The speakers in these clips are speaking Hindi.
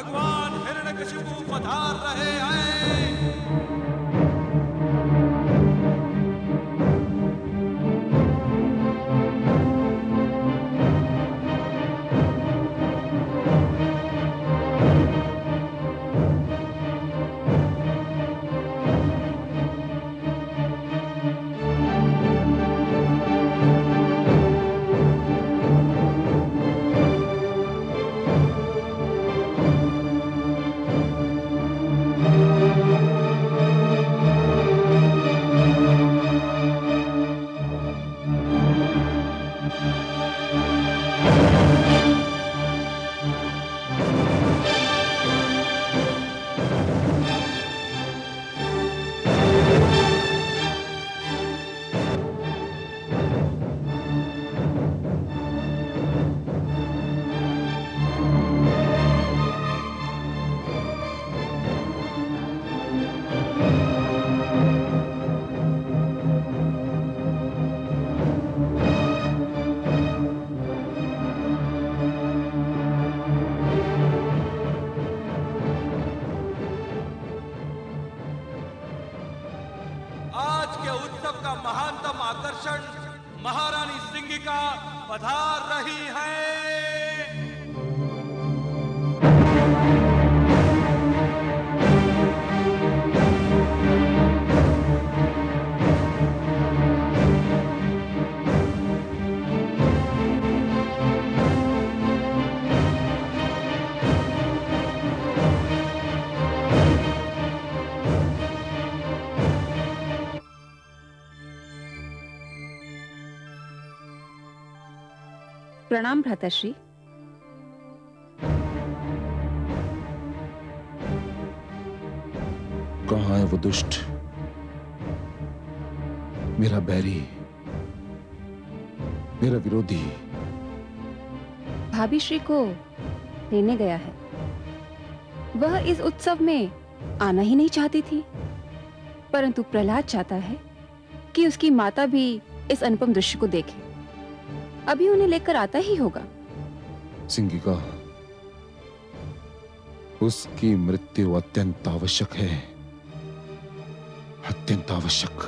भगवान हिरण्यकशिपु पधार रहे हैं। महारानी सिंगिका पधार रही हैं। प्रणाम भ्राताश्री। कहाँ है वो दुष्ट, मेरा बैरी, मेरा विरोधी? भाभी श्री को लेने गया है। वह इस उत्सव में आना ही नहीं चाहती थी, परंतु प्रहलाद चाहता है कि उसकी माता भी इस अनुपम दृश्य को देखे। अभी उन्हें लेकर आता ही होगा। सिंगिका, उसकी मृत्यु अत्यंत आवश्यक है, अत्यंत आवश्यक।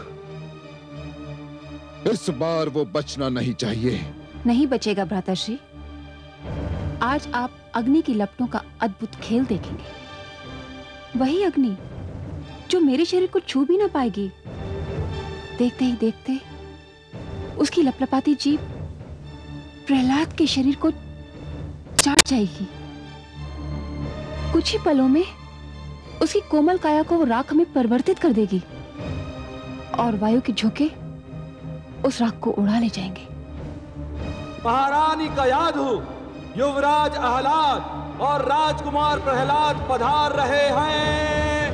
इस बार वो बचना नहीं चाहिए। नहीं बचेगा भ्राताश्री। आज आप अग्नि की लपटों का अद्भुत खेल देखेंगे। वही अग्नि जो मेरे शरीर को छू भी ना पाएगी। देखते ही देखते उसकी लपलपाती जीभ प्रहलाद के शरीर को चाट जाएगी। कुछ ही पलों में उसकी कोमल काया को वो राख में परिवर्तित कर देगी और वायु के झोंके उस राख को उड़ा ले जाएंगे। महारानी का याद हो, युवराज आह्लाद और राजकुमार प्रहलाद पधार रहे हैं।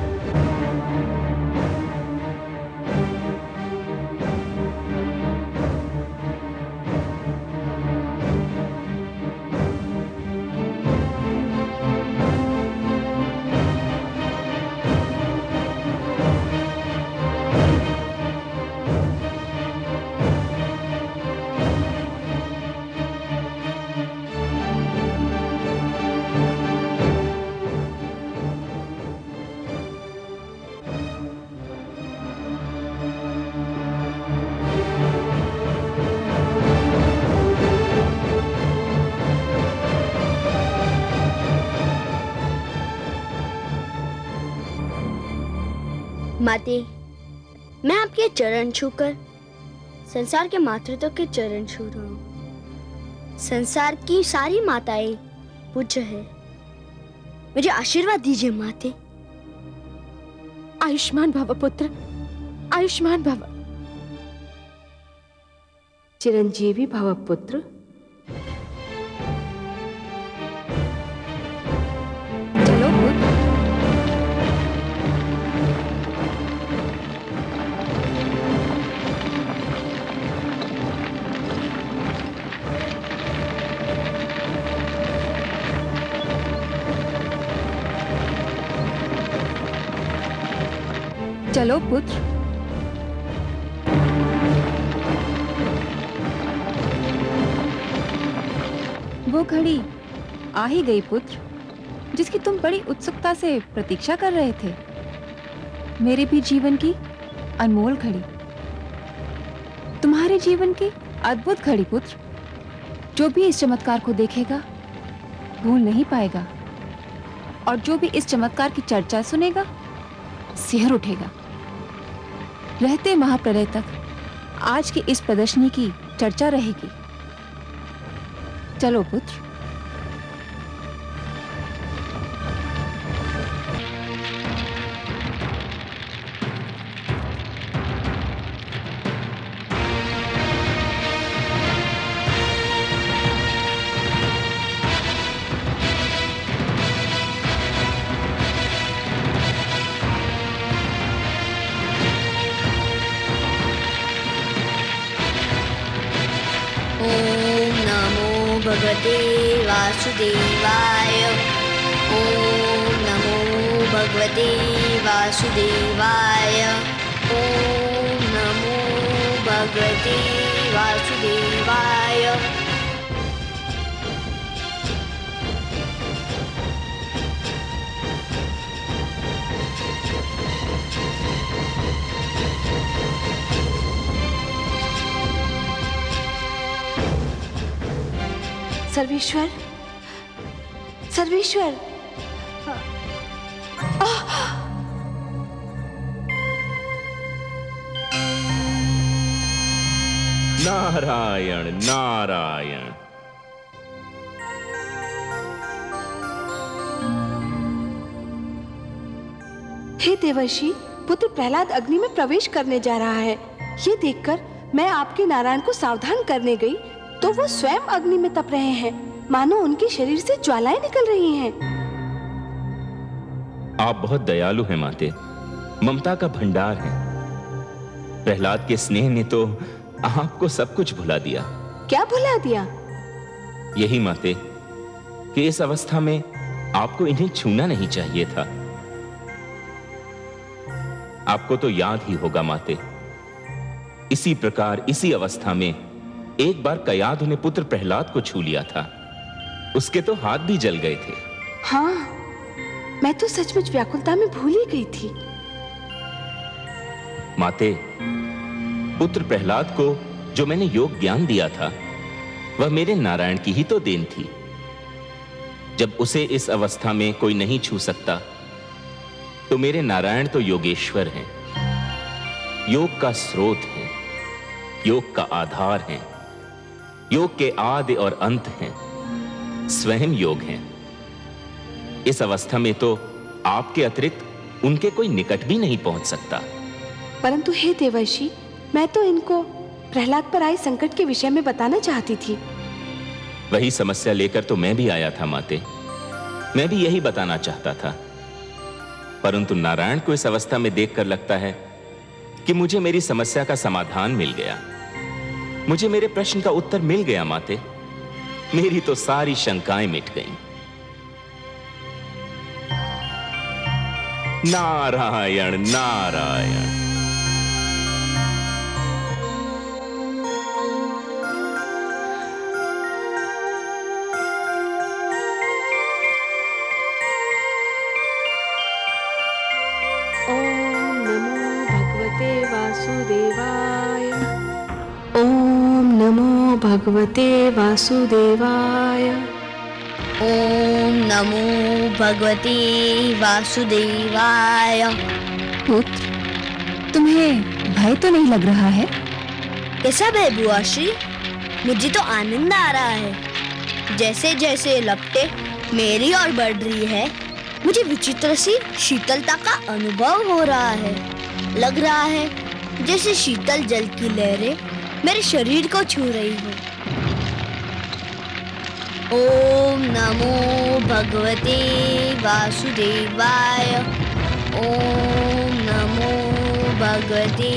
माते, मैं आपके चरण छूकर संसार के मातृत्व के चरण छू रहा हूँ। संसार की सारी माताएं पूज्य है। मुझे आशीर्वाद दीजिए माते। आयुष्मान भव पुत्र, आयुष्मान भव। चिरंजीवी भव पुत्र। चलो पुत्र। चलो पुत्र। वो घड़ी आ ही गई पुत्र। जिसकी तुम बड़ी उत्सुकता से प्रतीक्षा कर रहे थे। मेरे भी जीवन की अनमोल घड़ी, तुम्हारे जीवन की अद्भुत घड़ी पुत्र। जो भी इस चमत्कार को देखेगा भूल नहीं पाएगा, और जो भी इस चमत्कार की चर्चा सुनेगा सिहर उठेगा। रहते महाप्रलय तक आज की इस प्रदर्शनी की चर्चा रहेगी। चलो पुत्र। भगवते वासुदेवाय। ओम नमो भगवते वासुदेवाय। ओम नमो भगवते वासुदेवाय। सर्वेश्वर, सर्वेश्वर, नारायण नारायण। हे देवर्षि, पुत्र प्रहलाद अग्नि में प्रवेश करने जा रहा है। ये देखकर मैं आपके नारायण को सावधान करने गई तो वो स्वयं अग्नि में तप रहे हैं, मानो उनके शरीर से ज्वालाएं निकल रही हैं। आप बहुत दयालु हैं माते, ममता का भंडार हैं। प्रहलाद के स्नेह ने तो आपको सब कुछ भुला दिया। क्या भुला दिया? यही माते कि इस अवस्था में आपको इन्हें छूना नहीं चाहिए था। आपको तो याद ही होगा माते, इसी प्रकार इसी अवस्था में एक बार कयाधु ने पुत्र प्रहलाद को छू लिया था। उसके तो हाथ भी जल गए थे। हाँ, मैं तो सचमुच व्याकुलता में भूल ही गई थी। माते, पुत्र प्रहलाद को जो मैंने योग ज्ञान दिया था वह मेरे नारायण की ही तो देन थी। जब उसे इस अवस्था में कोई नहीं छू सकता तो मेरे नारायण तो योगेश्वर हैं, योग का स्रोत हैं, योग का आधार हैं, योग के आदि और अंत हैं, स्वयं योग हैं। इस अवस्था में तो आपके अतिरिक्त उनके कोई निकट भी नहीं पहुंच सकता। परंतु हे देवर्षि, मैं तो इनको प्रहलाद पर आए संकट के विषय में बताना चाहती थी। वही समस्या लेकर तो मैं भी आया था माते, मैं भी यही बताना चाहता था। परंतु नारायण को इस अवस्था में देखकर लगता है कि मुझे मेरी समस्या का समाधान मिल गया, मुझे मेरे प्रश्न का उत्तर मिल गया माते। मेरी तो सारी शंकाएं मिट गईं। नारायण नारायण। ओम नमो भगवते वासुदेवाय। ओम नमो भगवते वासुदेवाय। ओम नमो भगवते वासुदेवाय। पुत्र, तुम्हें भय तो नहीं लग रहा है? कैसा भय बुआ श्री? मुझे तो आनंद आ रहा है। जैसे जैसे लपटे मेरी ओर बढ़ रही है, मुझे विचित्र सी शीतलता का अनुभव हो रहा है। लग रहा है जैसे शीतल जल की लहरें मेरे शरीर को छू रही हो। ओम नमो भगवते वासुदेवाय। ओम नमो भगवते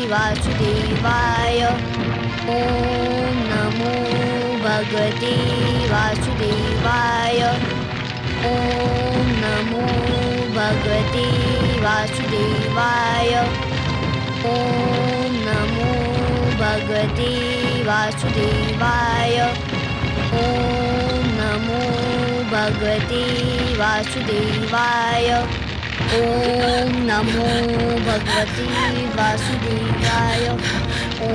वासुदेवाय। ओम नमो भगवते वासुदेवाय। ओम नमो भगवते वासुदेवाय। ओम नमो भगवते वासुदेवाय। ओम नमो भगवते वासुदेवाय। ओम नमो भगवते वासुदेवाय। ओम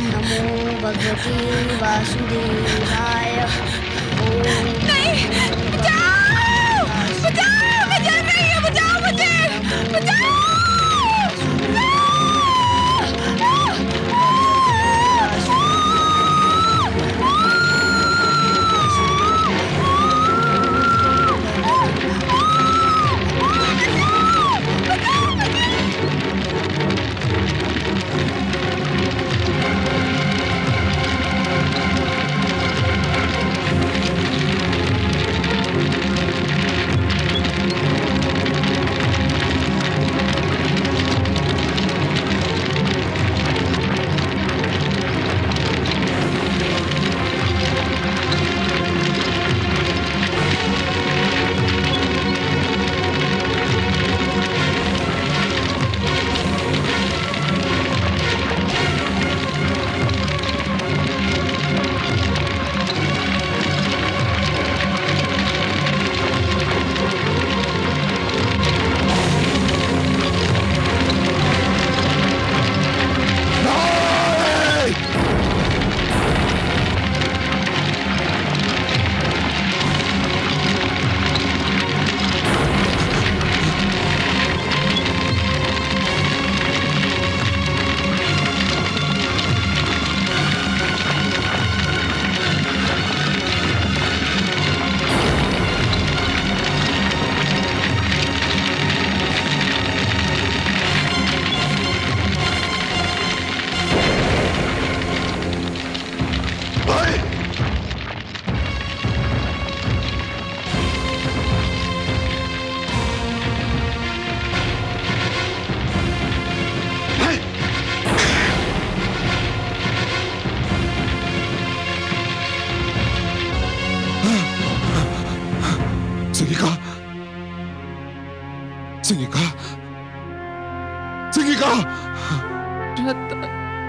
नमो भगवते वासुदेवाय। नहीं, बचाओ! बचाओ! मैं जल रही हूँ, बचाओ मुझे! बचाओ!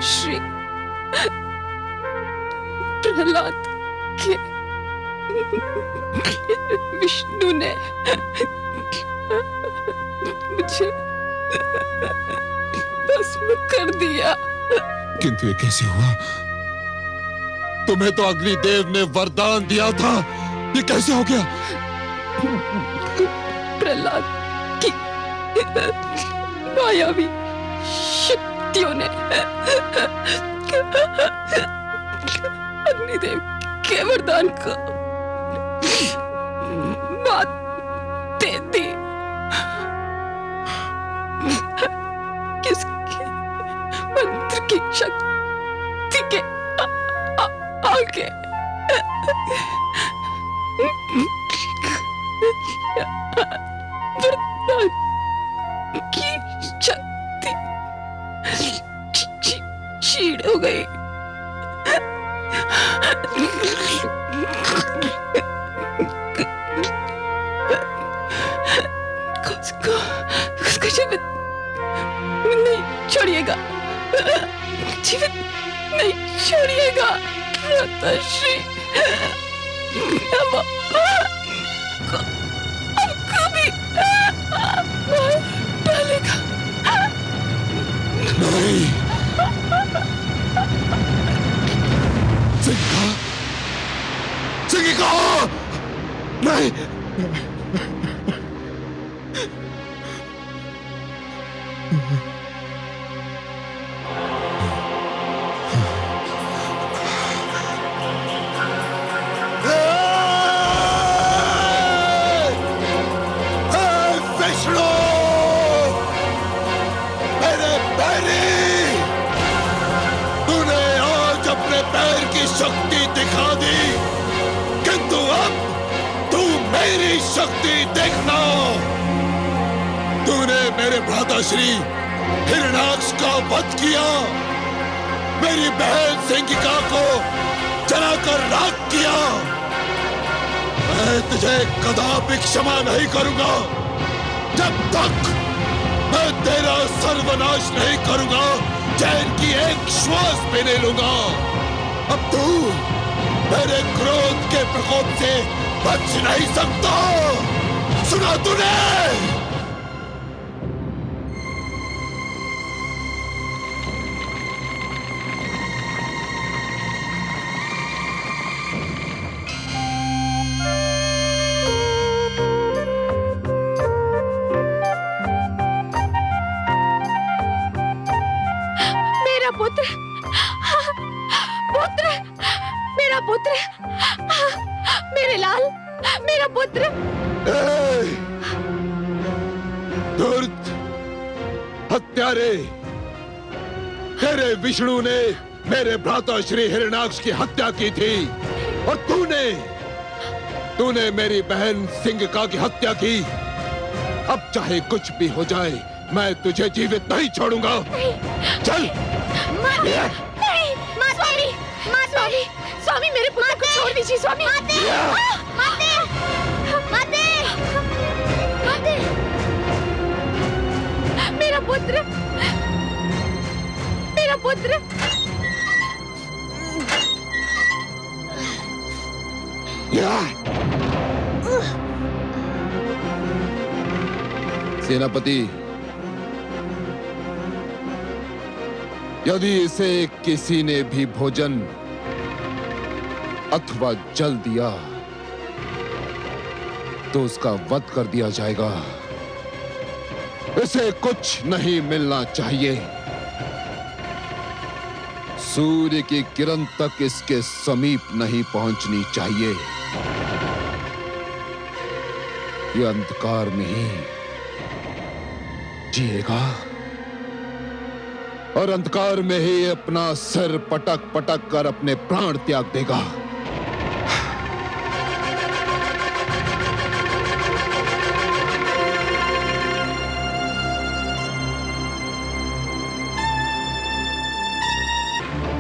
श्री प्रहलाद के विष्णु ने मुझे भस्म कर दिया। किंतु ये कैसे हुआ? तुम्हें तो अग्निदेव ने वरदान दिया था, ये कैसे हो गया? प्रहलाद की मायावी शक्तियों ने अग्निदेव के वरदान को मात दे दी। किसके मंत्र की शक्ति के आगे वरदान की शक्ति क्षीण हो गई। उसको जीवित नहीं छोड़िएगा, जीवित नहीं छोड़िएगा माताश्री। हमको भी मार डालेगा। नहीं, सिंगिका, नहीं। शक्ति दिखा दी, किंतु अब तू मेरी शक्ति देखना। तूने मेरे भ्राताश्री हिरण्याक्ष का वध किया, मेरी बहन सिंगिका को जलाकर राख किया। मैं तुझे कदापि क्षमा नहीं करूंगा जब तक मैं तेरा सर्वनाश नहीं करूंगा, चैन की एक श्वास भी नहीं लूंगा। अब तू मेरे क्रोध के प्रकोप से बच नहीं सकता। सुना तूने? पुत्र, पुत्र, मेरा पुत्र, मेरे लाल, मेरा पुत्र। धूर्त, हत्यारे, तेरे विष्णु ने मेरे भ्राता श्री हिरण्याक्ष की हत्या की थी और तूने मेरी बहन सिंगिका की हत्या की। अब चाहे कुछ भी हो जाए, मैं तुझे जीवित नहीं छोड़ूंगा। चल। नहीं, स्वामी, स्वामी, मेरे पुत्र को छोड़ दीजिए स्वामी। मेरा पुत्र, मेरा पुत्र। सेनापति, यदि इसे किसी ने भी भोजन अथवा जल दिया तो उसका वध कर दिया जाएगा। इसे कुछ नहीं मिलना चाहिए। सूर्य की किरण तक इसके समीप नहीं पहुंचनी चाहिए। यह अंधकार में ही जिएगा और अंधकार में ही अपना सिर पटक पटक कर अपने प्राण त्याग देगा।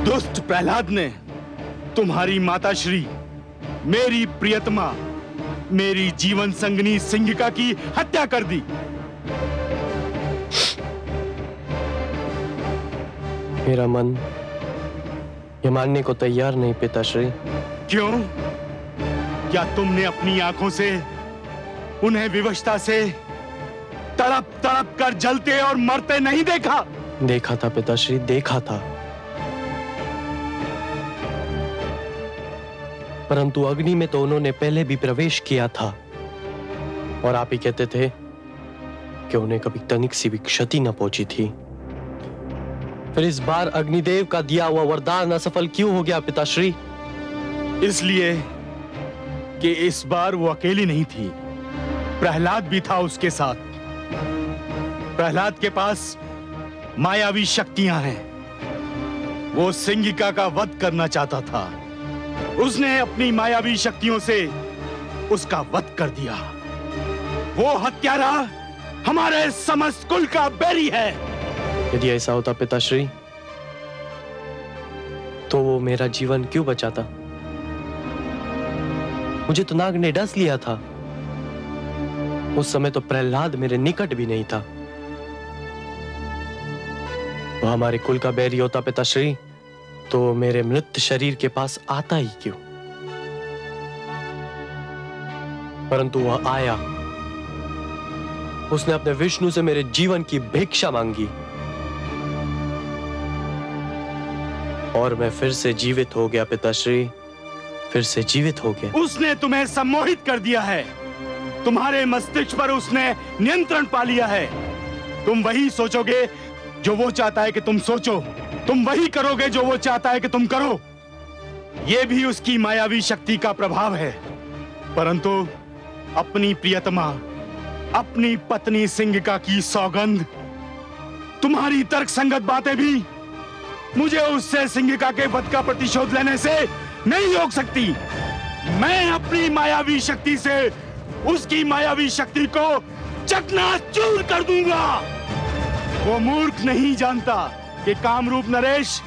दुष्ट प्रहलाद ने तुम्हारी माता श्री, मेरी प्रियतमा, मेरी जीवन संगनी सिंगिका की हत्या कर दी। मेरा मन ये मानने को तैयार नहीं पिताश्री। क्यों? क्या तुमने अपनी आंखों से उन्हें विवशता से तड़प तड़प कर जलते और मरते नहीं देखा? देखा था पिताश्री, देखा था, परंतु अग्नि में तो उन्होंने पहले भी प्रवेश किया था और आप ही कहते थे कि उन्हें कभी तनिक सी भी क्षति न पहुंची थी। फिर इस बार अग्निदेव का दिया हुआ वरदान असफल क्यों हो गया पिताश्री? इसलिए कि इस बार वो अकेली नहीं थी, प्रहलाद भी था उसके साथ। प्रहलाद के पास मायावी शक्तियां हैं। वो सिंगिका का वध करना चाहता था। उसने अपनी मायावी शक्तियों से उसका वध कर दिया। वो हत्यारा हमारे समस्त कुल का बैरी है। यदि ऐसा होता पिताश्री, तो वो मेरा जीवन क्यों बचाता? मुझे तो नाग ने डस लिया था। उस समय तो प्रहलाद मेरे निकट भी नहीं था। वो हमारे कुल का बैरी होता पिताश्री, तो मेरे मृत शरीर के पास आता ही क्यों? परंतु वह आया। उसने अपने विष्णु से मेरे जीवन की भिक्षा मांगी और मैं फिर से जीवित हो गया पिताश्री, फिर से जीवित हो गया। उसने तुम्हें सम्मोहित कर दिया है। तुम्हारे मस्तिष्क पर उसने नियंत्रण पा लिया है। तुम वही सोचोगे जो वो चाहता है कि तुम सोचो, तुम वही करोगे जो वो चाहता है कि तुम करो। यह भी उसकी मायावी शक्ति का प्रभाव है। परंतु अपनी प्रियतमा, अपनी पत्नी सिंगिका की सौगंध, तुम्हारी तर्कसंगत बातें भी मुझे उससे सिंगिका के वध का प्रतिशोध लेने से नहीं रोक सकती। मैं अपनी मायावी शक्ति से उसकी मायावी शक्ति को चकनाचूर कर दूंगा। वो मूर्ख नहीं जानता कि कामरूप नरेश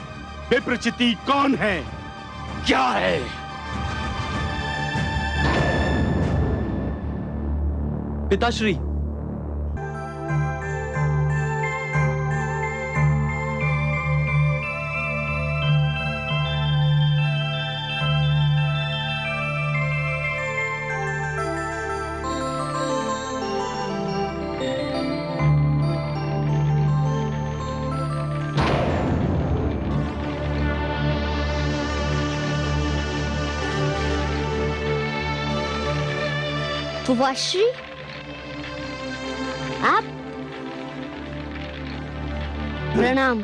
विप्रचिति कौन है, क्या है। पिताश्री, बुआश्री, आप? प्रणाम।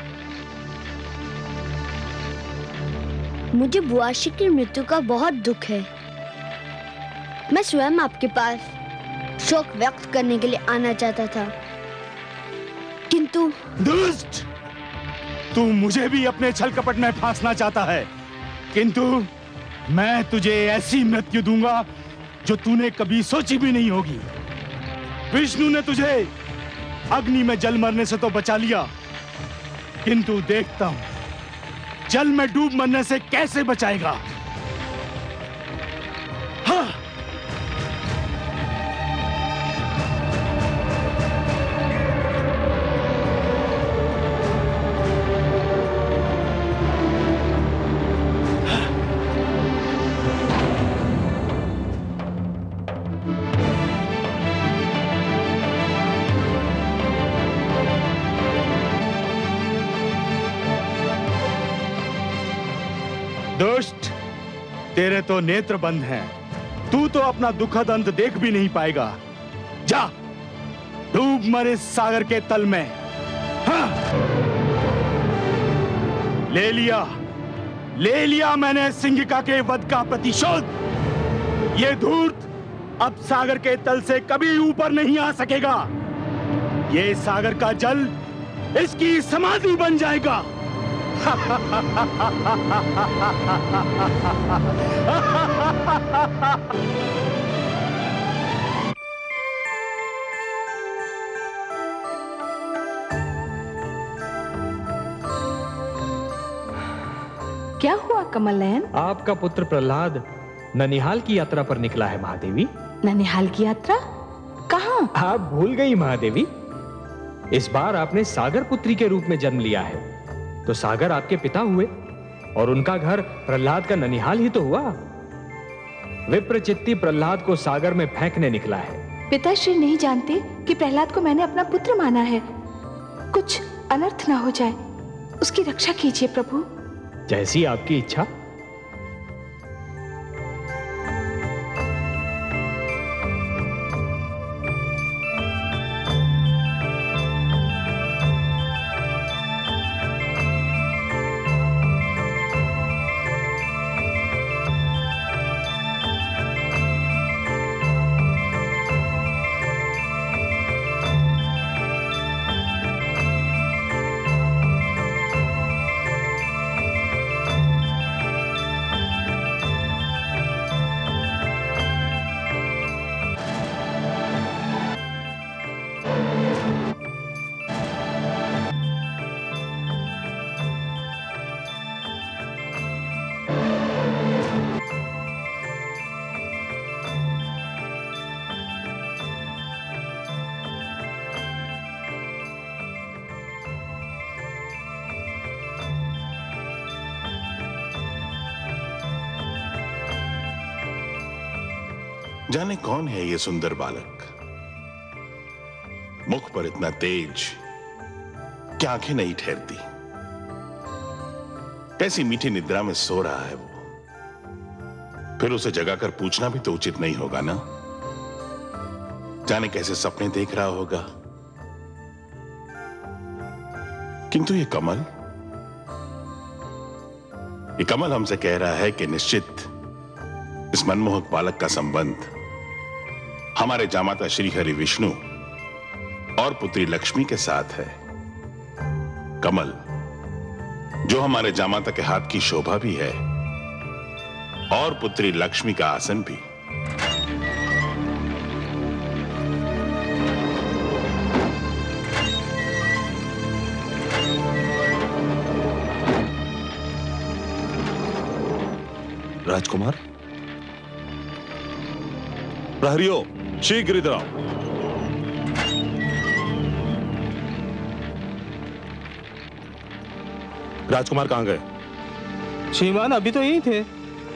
मुझे बुआश्री की मृत्यु का बहुत दुख है। मैं स्वयं आपके पास शोक व्यक्त करने के लिए आना चाहता था, किंतु दुष्ट, तू मुझे भी अपने छल कपट में फांसना चाहता है, किंतु मैं तुझे ऐसी मृत्यु दूंगा जो तूने कभी सोची भी नहीं होगी। विष्णु ने तुझे अग्नि में जल मरने से तो बचा लिया, किंतु देखता हूं जल में डूब मरने से कैसे बचाएगा। हाँ। दुष्ट, तेरे तो नेत्र बंद हैं। तू तो अपना दुखद अंत देख भी नहीं पाएगा। जा, डूब मर इस सागर के तल में। हाँ। ले लिया मैंने सिंगिका के वध का प्रतिशोध। ये धूर्त अब सागर के तल से कभी ऊपर नहीं आ सकेगा। ये सागर का जल इसकी समाधि बन जाएगा। क्या हुआ कमल नयन? आपका पुत्र प्रहलाद ननिहाल की यात्रा पर निकला है महादेवी। ननिहाल की यात्रा? कहाँ? आप भूल गई महादेवी, इस बार आपने सागर पुत्री के रूप में जन्म लिया है, तो सागर आपके पिता हुए और उनका घर प्रहलाद का ननिहाल ही तो हुआ। विप्रचित्ती प्रहलाद को सागर में फेंकने निकला है। पिताश्री नहीं जानते कि प्रहलाद को मैंने अपना पुत्र माना है। कुछ अनर्थ ना हो जाए, उसकी रक्षा कीजिए प्रभु। जैसी आपकी इच्छा। जाने कौन है ये सुंदर बालक, मुख पर इतना तेज कि आंखें नहीं ठहरती। कैसी मीठी निद्रा में सो रहा है वो। फिर उसे जगाकर पूछना भी तो उचित नहीं होगा ना। जाने कैसे सपने देख रहा होगा। किंतु ये कमल हमसे कह रहा है कि निश्चित इस मनमोहक बालक का संबंध हमारे जामाता श्री हरि विष्णु और पुत्री लक्ष्मी के साथ है। कमल, जो हमारे जामाता के हाथ की शोभा भी है और पुत्री लक्ष्मी का आसन भी। राजकुमार, प्रहरियों, शीघ्र इधर आओ। राजकुमार कहां गए? श्रीमान अभी तो यही थे।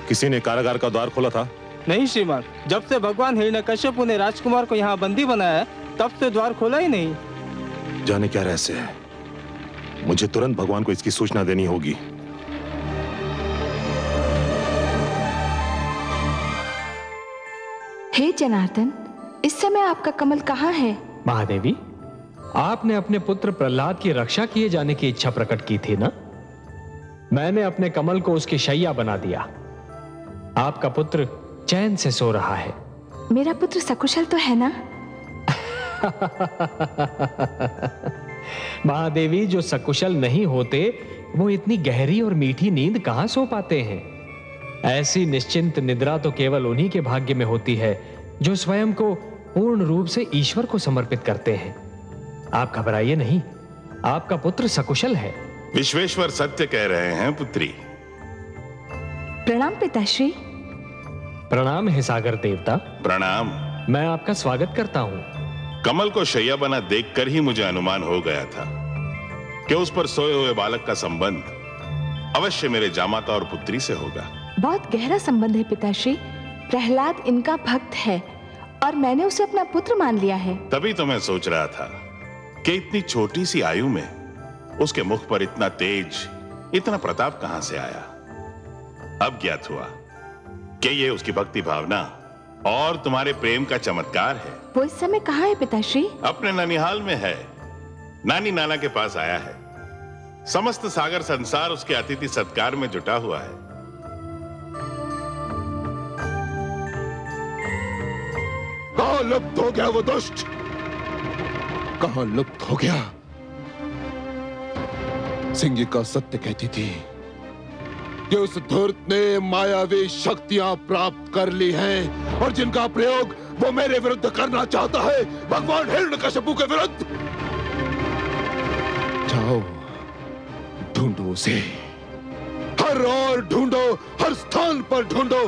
किसी ने कारागार का द्वार खोला था? नहीं श्रीमान, जब से भगवान हिरण्यकश्यप ने राजकुमार को यहाँ बंदी बनाया है, तब से द्वार खोला ही नहीं। जाने क्या रहस्य है। मुझे तुरंत भगवान को इसकी सूचना देनी होगी। हे जनार्दन, इस समय आपका कमल कहाँ है? महादेवी, आपने अपने पुत्र प्रहलाद की रक्षा किए जाने की इच्छा प्रकट की थी ना? मैंने अपने कमल को उसकी शैया बना दिया। आपका पुत्र चैन से सो रहा है। मेरा पुत्र सकुशल तो है ना? महादेवी, जो सकुशल नहीं होते वो इतनी गहरी और मीठी नींद कहां सो पाते हैं? ऐसी निश्चिंत निद्रा तो केवल उन्हीं के भाग्य में होती है जो स्वयं को पूर्ण रूप से ईश्वर को समर्पित करते हैं। आप घबराइए नहीं, आपका पुत्र सकुशल है। विश्वेश्वर सत्य कह रहे हैं पुत्री। प्रणाम पिताश्री। प्रणाम है सागर देवता। प्रणाम। मैं आपका स्वागत करता हूं। कमल को शैया बना देखकर ही मुझे अनुमान हो गया था कि उस पर सोए हुए बालक का संबंध अवश्य मेरे जामाता और पुत्री से होगा। बहुत गहरा संबंध है पिताश्री। प्रहलाद इनका भक्त है और मैंने उसे अपना पुत्र मान लिया है। तभी तो मैं सोच रहा था कि इतनी छोटी सी आयु में उसके मुख पर इतना तेज, इतना प्रताप कहां से आया। अब ज्ञात हुआ कि ये उसकी भक्ति भावना और तुम्हारे प्रेम का चमत्कार है। वो इस समय कहाँ है पिताश्री? अपने ननिहाल में है। नानी नाना के पास आया है। समस्त सागर संसार उसके अतिथि सत्कार में जुटा हुआ है। कहां लुप्त हो गया वो दुष्ट? कहां लुप्त हो गया? सिंगिका सत्य कहती थी कि उस धूर्त ने मायावी शक्तियां प्राप्त कर ली हैं और जिनका प्रयोग वो मेरे विरुद्ध करना चाहता है, भगवान हिरण्यकशिपु के विरुद्ध। जाओ ढूंढो उसे, हर ओर ढूंढो, हर स्थान पर ढूंढो,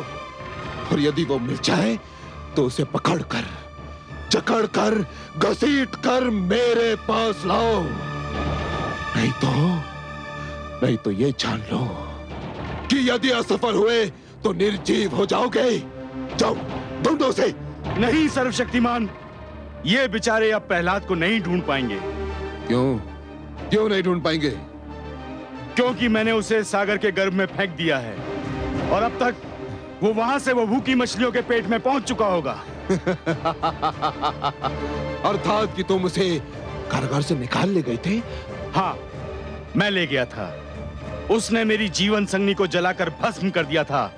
और यदि वो मिल जाए तो उसे पकड़कर, जकड़कर, घसीटकर मेरे पास लाओ। नहीं तो ये जान लो कि यदि असफल हुए तो निर्जीव हो जाओगे। जाओ ढूंढो उसे। नहीं सर्वशक्तिमान, ये बेचारे अब प्रहलाद को नहीं ढूंढ पाएंगे। क्यों नहीं ढूंढ पाएंगे? क्योंकि मैंने उसे सागर के गर्भ में फेंक दिया है और अब तक वो वहां से वो भूखी मछलियों के पेट में पहुंच चुका होगा। अर्थात कि तुम उसे कारागार से निकाल ले गए थे? हाँ, मैं ले गया था। उसने मेरी जीवन संगनी को जलाकर भस्म कर दिया था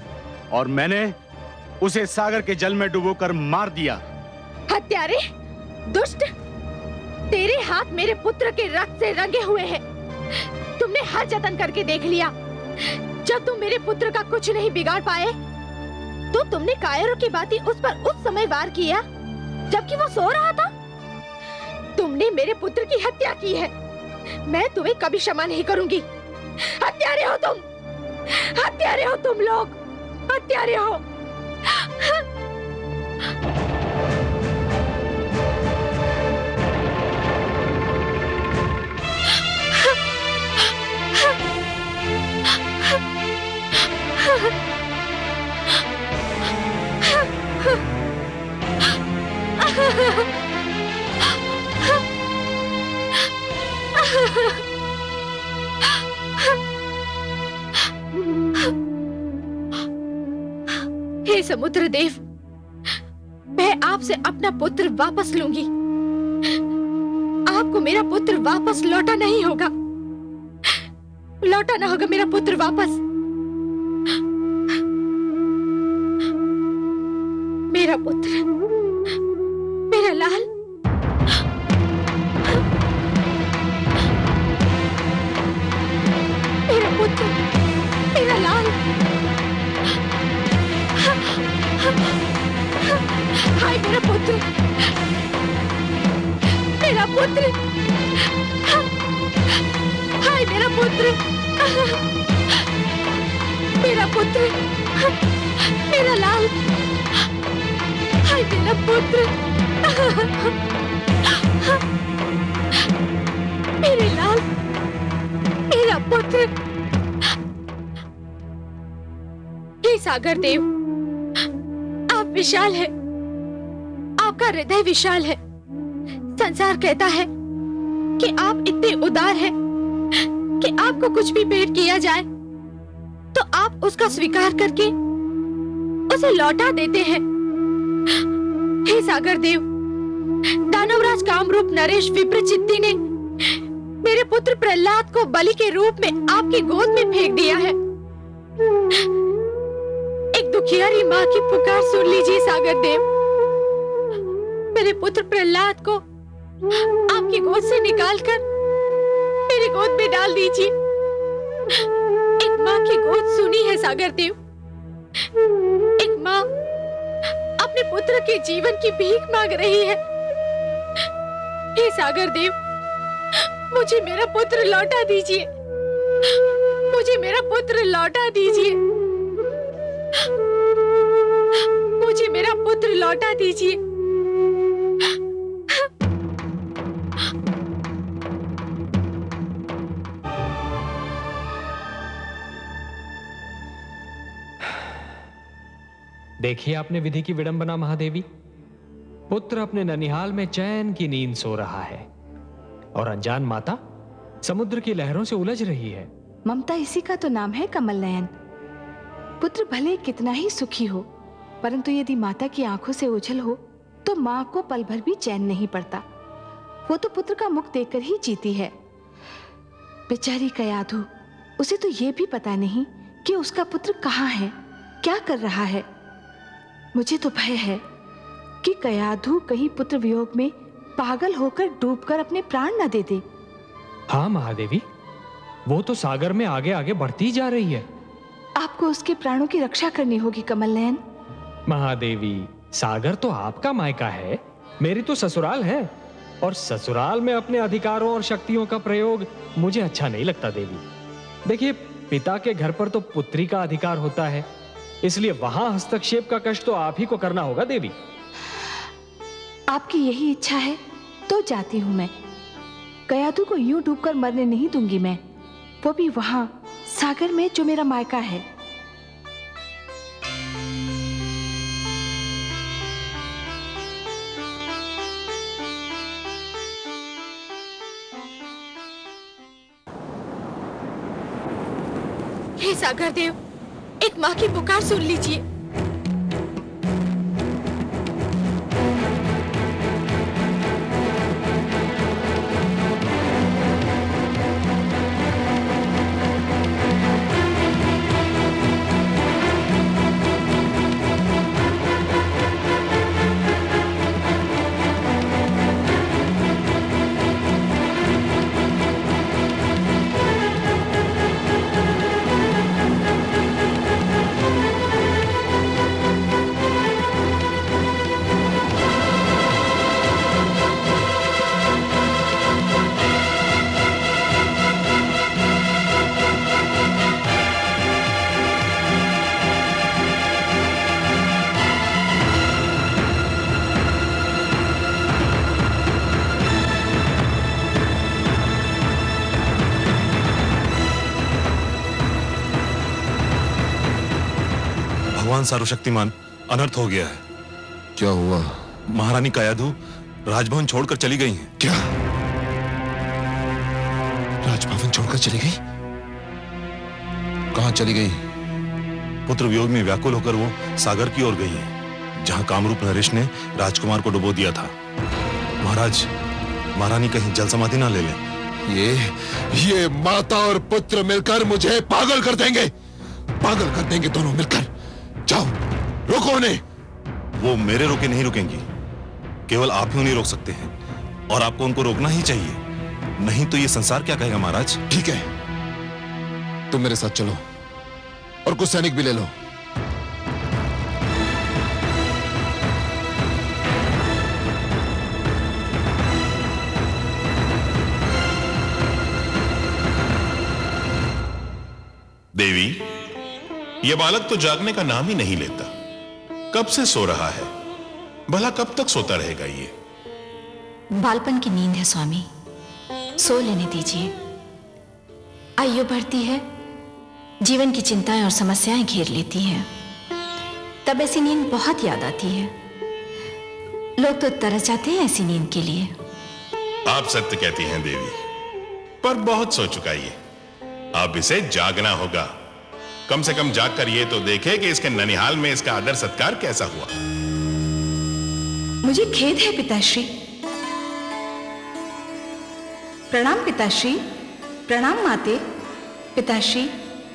और मैंने उसे सागर के जल में डुबोकर मार दिया। हत्यारे, दुष्ट, तेरे हाथ मेरे पुत्र के रक्त से रंगे हुए हैं। तुमने हर जतन करके देख लिया। जब तुम मेरे पुत्र का कुछ नहीं बिगाड़ पाए तो तुमने कायरों की भांति उस पर उस समय वार किया जबकि वो सो रहा था। तुमने मेरे पुत्र की हत्या की है। मैं तुम्हें कभी क्षमा नहीं करूंगी। हत्यारे हो तुम, हत्यारे हो तुम लोग, हत्यारे हो। हे समुद्र देव, मैं आपसे अपना पुत्र वापस लूंगी। आपको मेरा पुत्र वापस लौटा नहीं होगा, लौटाना होगा मेरा पुत्र वापस। मेरा पुत्र, मेरा लाल, मेरा पुत्र, मेरा लाल। हाय मेरा पुत्र, मेरा पुत्र, हाय मेरा पुत्र, मेरा पुत्र, मेरा लाल, हाय मेरा पुत्र, मेरे लाल, मेरा पुत्र। हे सागर देव, आप विशाल है, आपका हृदय विशाल है। संसार कहता है कि आप इतने उदार हैं कि आपको कुछ भी भेंट किया जाए तो आप उसका स्वीकार करके उसे लौटा देते हैं। हे सागर देव, दानवराज कामरूप नरेश विप्रचित्ती ने मेरे पुत्र प्रहलाद को बलि के रूप में आपकी गोद में फेंक दिया है। एक दुखियारी माँ की पुकार सुन लीजिए सागर देव। मेरे पुत्र प्रहलाद को आपकी गोद से निकालकर मेरी गोद में डाल दीजिए। एक माँ की गोद सुनी है सागर देव। एक माँ अपने पुत्र के जीवन की भीख मांग रही है। हे सागर देव, मुझे मेरा पुत्र लौटा दीजिए। मुझे मेरा पुत्र लौटा दीजिए। मुझे मेरा पुत्र लौटा दीजिए। देखिए आपने विधि की विडंबना महादेवी। पुत्र अपने ननिहाल में चैन की नींद सो रहा है और अनजान माता समुद्र की लहरों से उलझ रही है। ममता इसी का तो नाम है कमल नयन। पुत्र भले कितना ही सुखी हो, परंतु यदि माता की आंखों से ओझल हो तो माँ को पल भर भी चैन नहीं पड़ता। वो तो पुत्र का मुख देखकर ही जीती है। बेचारी कयाधु, उसे तो ये भी पता नहीं कि उसका पुत्र कहाँ है, क्या कर रहा है। मुझे तो भय है कि कयाधु कहीं पुत्र वियोग में पागल होकर डूबकर अपने प्राण न दे दे। हाँ महादेवी, वो तो सागर में आगे आगे बढ़ती जा रही है। आपको उसके प्राणों की रक्षा करनी होगी कमल नयन। महादेवी, सागर तो आपका मायका है, मेरी तो ससुराल है, और ससुराल में अपने अधिकारों और शक्तियों का प्रयोग मुझे अच्छा नहीं लगता देवी। देखिए, पिता के घर पर तो पुत्री का अधिकार होता है, इसलिए वहां हस्तक्षेप का कष्ट तो आप ही को करना होगा देवी। आपकी यही इच्छा है तो जाती हूं मैं। कयाधु को यूं डूबकर मरने नहीं दूंगी मैं, वो भी वहां सागर में जो मेरा मायका है। हे सागर देव, एक माँ की पुकार सुन लीजिए। भगवान सर्वशक्तिमान, अनर्थ हो गया है। क्या हुआ? महारानी कयाधु राजभवन छोड़कर चली गई हैं। क्या? राजभवन छोड़कर चली गई? कहां चली गई? पुत्र वियोग में व्याकुल होकर वो सागर की ओर गई है, जहां कामरूप नरेश ने राजकुमार को डुबो दिया था। महाराज, महारानी कहीं जल समाधि ना ले लें। ये माता और पुत्र मिलकर मुझे पागल कर देंगे, पागल कर देंगे दोनों मिलकर। जाओ, रोको उन्हें। वो मेरे रोके नहीं रुकेंगी, केवल आप ही उन्हें रोक सकते हैं, और आपको उनको रोकना ही चाहिए, नहीं तो ये संसार क्या कहेगा महाराज। ठीक है, तुम मेरे साथ चलो और कुछ सैनिक भी ले लो। देवी, यह बालक तो जागने का नाम ही नहीं लेता। कब से सो रहा है, भला कब तक सोता रहेगा ये? बालपन की नींद है स्वामी, सो लेने दीजिए। आयु बढ़ती है, जीवन की चिंताएं और समस्याएं घेर लेती हैं, तब ऐसी नींद बहुत याद आती है। लोग तो तरस जाते हैं ऐसी नींद के लिए। आप सत्य कहती हैं देवी, पर बहुत सो चुका ये, अब इसे जागना होगा। कम से कम जागकर ये तो देखे कि इसके ननिहाल में इसका आदर सत्कार कैसा हुआ। मुझे खेद है पिताश्री, प्रणाम पिताश्री। प्रणाम माते। पिताश्री,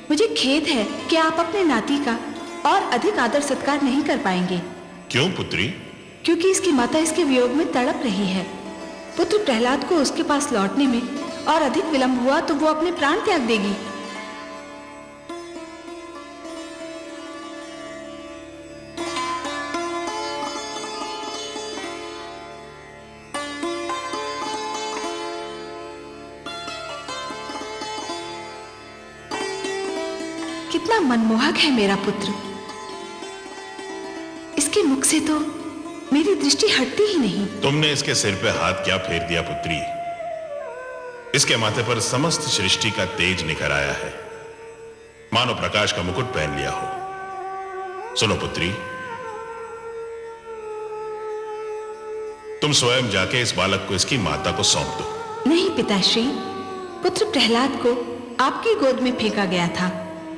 मुझे खेद है कि आप अपने नाती का और अधिक आदर सत्कार नहीं कर पाएंगे। क्यों पुत्री? क्योंकि इसकी माता इसके वियोग में तड़प रही है। पुत्र प्रहलाद को उसके पास लौटने में और अधिक विलंब हुआ तो वो अपने प्राण त्याग देगी। कितना मनमोहक है मेरा पुत्र। इसके मुख से तो मेरी दृष्टि हटती ही नहीं। तुमने इसके सिर पे हाथ क्या फेर दिया पुत्री? इसके माथे पर समस्त सृष्टि का तेज निखर आया है, मानो प्रकाश का मुकुट पहन लिया हो। सुनो पुत्री, तुम स्वयं जाके इस बालक को इसकी माता को सौंप दो। नहीं पिताश्री, पुत्र प्रहलाद को आपकी गोद में फेंका गया था।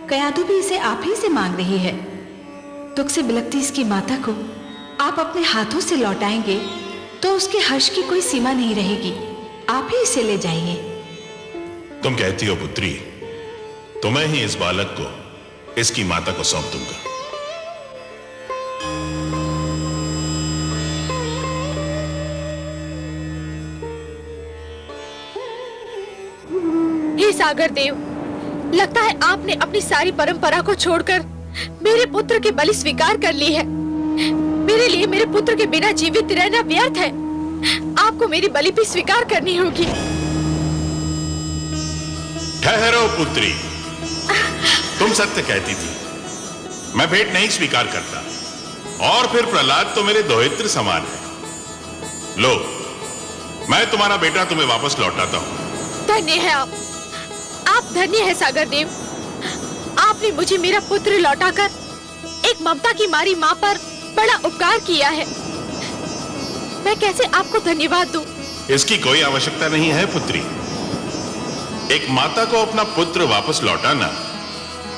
कयाधु भी इसे आप ही से मांग रही है। दुख से बिलखती इसकी माता को आप अपने हाथों से लौटाएंगे तो उसके हर्ष की कोई सीमा नहीं रहेगी। आप ही इसे ले जाइए। तुम कहती हो पुत्री, तो मैं ही इस बालक को इसकी माता को सौंप दूंगा। हे सागर देव, लगता है आपने अपनी सारी परंपरा को छोड़कर मेरे पुत्र की बलि स्वीकार कर ली है। मेरे लिए मेरे पुत्र के बिना जीवित रहना व्यर्थ है। आपको मेरी बलि भी स्वीकार करनी होगी। ठहरो पुत्री, तुम सत्य कहती थी, मैं भेंट नहीं स्वीकार करता। और फिर प्रहलाद तो मेरे दोहित्र समान है। लो, मैं तुम्हारा बेटा तुम्हें वापस लौटाता हूं। धन्य है आप धन्य है सागर देव। आपने मुझे मेरा पुत्र लौटाकर एक ममता की मारी माँ पर बड़ा उपकार किया है। मैं कैसे आपको धन्यवाद दूं? इसकी कोई आवश्यकता नहीं है पुत्री। एक माता को अपना पुत्र वापस लौटाना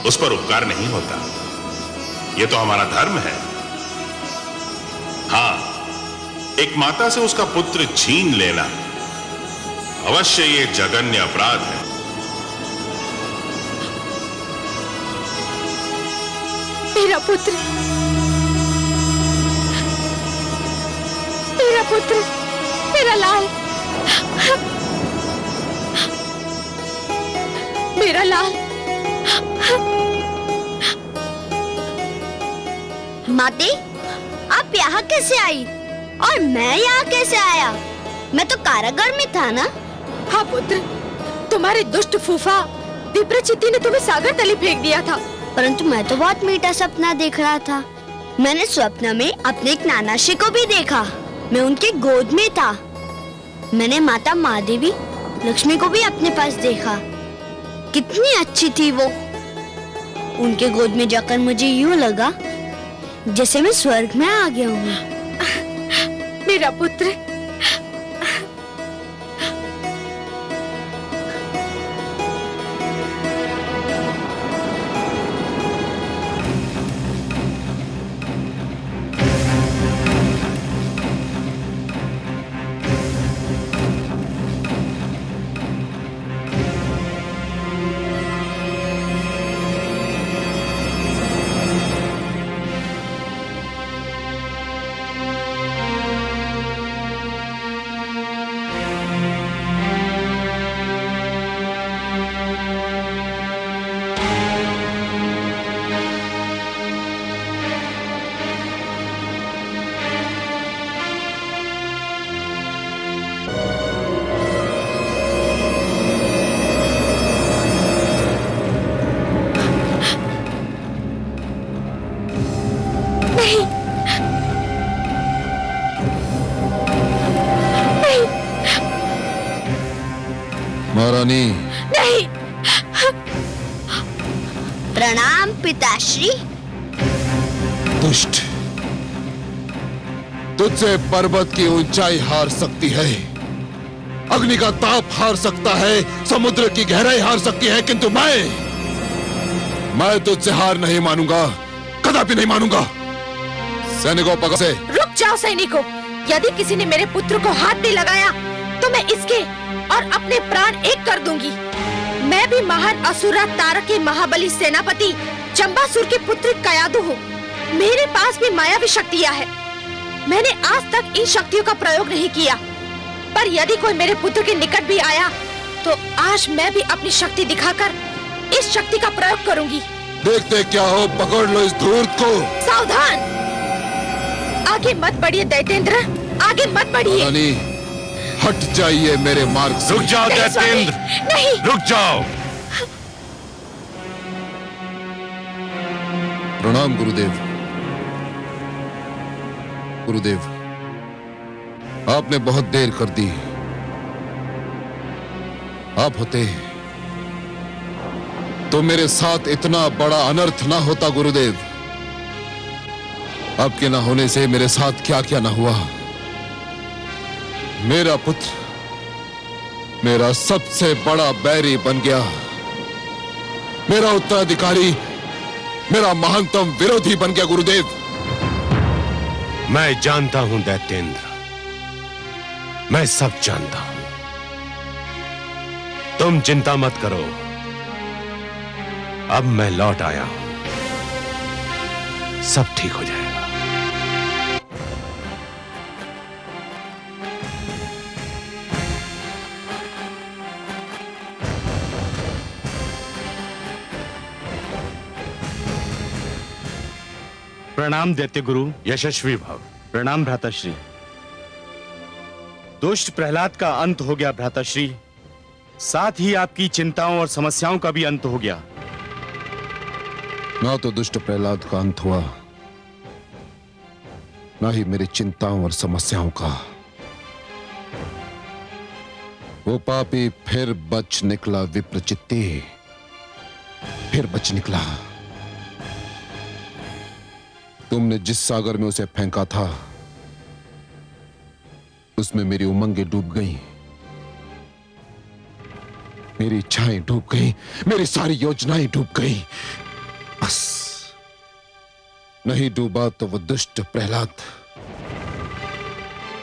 उस पर उपकार नहीं होता, यह तो हमारा धर्म है। हाँ, एक माता से उसका पुत्र छीन लेना अवश्य ये जघन्य अपराध है। मेरा पुत्र, मेरा पुत्र, मेरा लाल, मेरा लाल। माते, आप यहाँ कैसे आई और मैं यहाँ कैसे आया? मैं तो कारागार में था ना। हाँ पुत्र, तुम्हारे दुष्ट फूफा विप्रचित्ति ने तुम्हें सागर तले फेंक दिया था। परंतु मैं तो बहुत मीठा सपना देख रहा था। मैंने स्वप्न में अपने एक नानाश्री को भी देखा। मैं उनके गोद में था। मैंने माता महादेवी लक्ष्मी को भी अपने पास देखा। कितनी अच्छी थी वो। उनके गोद में जाकर मुझे यूं लगा जैसे मैं स्वर्ग में आ गया हूँ। मेरा पुत्र, महारानी। नहीं। प्रणाम पिताश्री। दुष्ट, तुझसे पर्वत की ऊंचाई हार सकती है, अग्नि का ताप हार सकता है, समुद्र की गहराई हार सकती है, किंतु मैं तुझसे हार नहीं मानूंगा, कदापि नहीं मानूंगा। सैनिकों, पकड़ से। रुक जाओ सैनिकों। यदि किसी ने मेरे पुत्र को हाथ भी लगाया तो तो मैं इसके और अपने प्राण एक कर दूंगी। मैं भी महान असुरा तारक के महाबली सेनापति जंबासुर के पुत्र कयाधु हूँ। मेरे पास भी मायावी शक्तियाँ हैं। मैंने आज तक इन शक्तियों का प्रयोग नहीं किया, पर यदि कोई मेरे पुत्र के निकट भी आया तो आज मैं भी अपनी शक्ति दिखाकर इस शक्ति का प्रयोग करूंगी। देखते क्या हो, पकड़ लो इस धूर्त को। सावधान, आगे मत बढ़िए दैत्येंद्र, आगे मत बढ़िए। रानी, हट जाइए मेरे मार्ग से। रुक जाओ दैत्येंद्र, नहीं, रुक जाओ। प्रणाम गुरुदेव। गुरुदेव, आपने बहुत देर कर दी। आप होते तो मेरे साथ इतना बड़ा अनर्थ ना होता गुरुदेव। आपके ना होने से मेरे साथ क्या क्या ना हुआ। मेरा पुत्र मेरा सबसे बड़ा बैरी बन गया। मेरा उत्तराधिकारी मेरा महानतम विरोधी बन गया गुरुदेव। मैं जानता हूं दैत्येंद्र, मैं सब जानता हूं। तुम चिंता मत करो, अब मैं लौट आया हूं, सब ठीक हो जाएगा। प्रणाम दैत्य गुरु। यशस्वी भव। प्रणाम भ्राताश्री। दुष्ट प्रहलाद का अंत हो गया भ्राताश्री, साथ ही आपकी चिंताओं और समस्याओं का भी अंत हो गया। ना तो दुष्ट प्रहलाद का अंत हुआ, ना ही मेरी चिंताओं और समस्याओं का। वो पापी फिर बच निकला विप्रचित्ती, फिर बच निकला। तुमने जिस सागर में उसे फेंका था उसमें मेरी उमंगें डूब गईं, मेरी इच्छाएं डूब गईं, मेरी सारी योजनाएं डूब गईं। बस नहीं डूबा तो वो दुष्ट प्रहलाद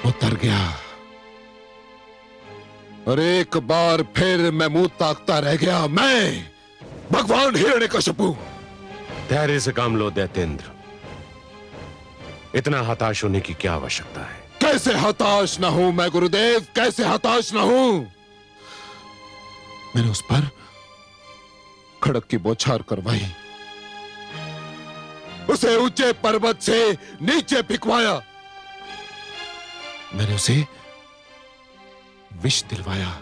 उतर गया और एक बार फिर मैं मुंह ताकता रह गया। मैं भगवान हिरण्यकशिपु। धैर्य से काम लो दैत्येंद्र, इतना हताश होने की क्या आवश्यकता है। कैसे हताश ना हूं मैं गुरुदेव, कैसे हताश ना हूं। मैंने उस पर खड़क की बौछार करवाई, उसे ऊंचे पर्वत से नीचे फिकवाया, मैंने उसे विष दिलवाया,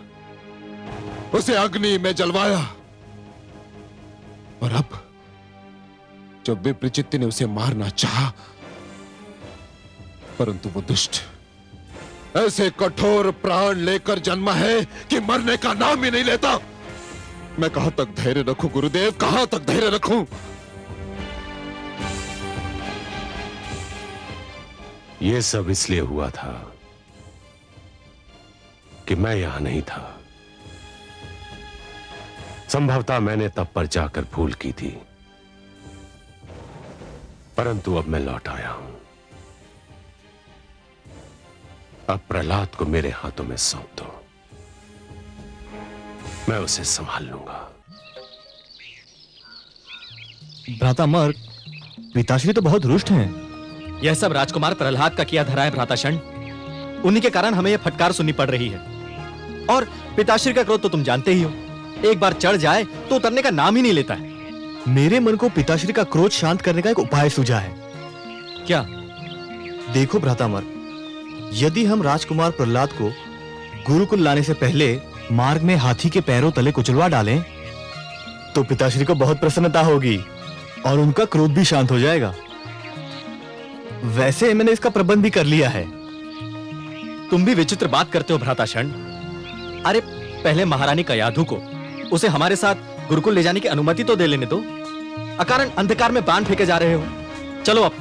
उसे अग्नि में जलवाया। और अब जब विप्रचित्ती ने उसे मारना चाहा, परंतु वो दुष्ट ऐसे कठोर प्राण लेकर जन्मा है कि मरने का नाम ही नहीं लेता। मैं कहां तक धैर्य रखूं गुरुदेव, कहां तक धैर्य रखूं। यह सब इसलिए हुआ था कि मैं यहां नहीं था। संभवतः मैंने तब पर जाकर भूल की थी, परंतु अब मैं लौट आया हूं। अब प्रहलाद को मेरे हाथों में सौंप दो, मैं उसे संभाल लूंगा। भ्राता मर्ग, पिताश्री तो बहुत रुष्ट हैं। यह सब राजकुमार प्रहलाद का किया धरा है भ्राताशण। उन्हीं के कारण हमें यह फटकार सुननी पड़ रही है। और पिताश्री का क्रोध तो तुम जानते ही हो, एक बार चढ़ जाए तो उतरने का नाम ही नहीं लेता है। मेरे मन को पिताश्री का क्रोध शांत करने का एक उपाय सूझा है। क्या? देखो भ्राता मर्ग, यदि हम राजकुमार प्रहलाद को गुरुकुल लाने से पहले मार्ग में हाथी के पैरों तले कुचलवा डालें, तो पिताश्री को बहुत प्रसन्नता होगी और उनका क्रोध भी शांत हो जाएगा। वैसे मैंने इसका प्रबंध भी कर लिया है। तुम भी विचित्र बात करते हो भ्राताशण। अरे पहले महारानी कयाधु को उसे हमारे साथ गुरुकुल ले जाने की अनुमति तो दे लेने दो। अकारण अंधकार में बाण फेंके जा रहे हो। चलो अब।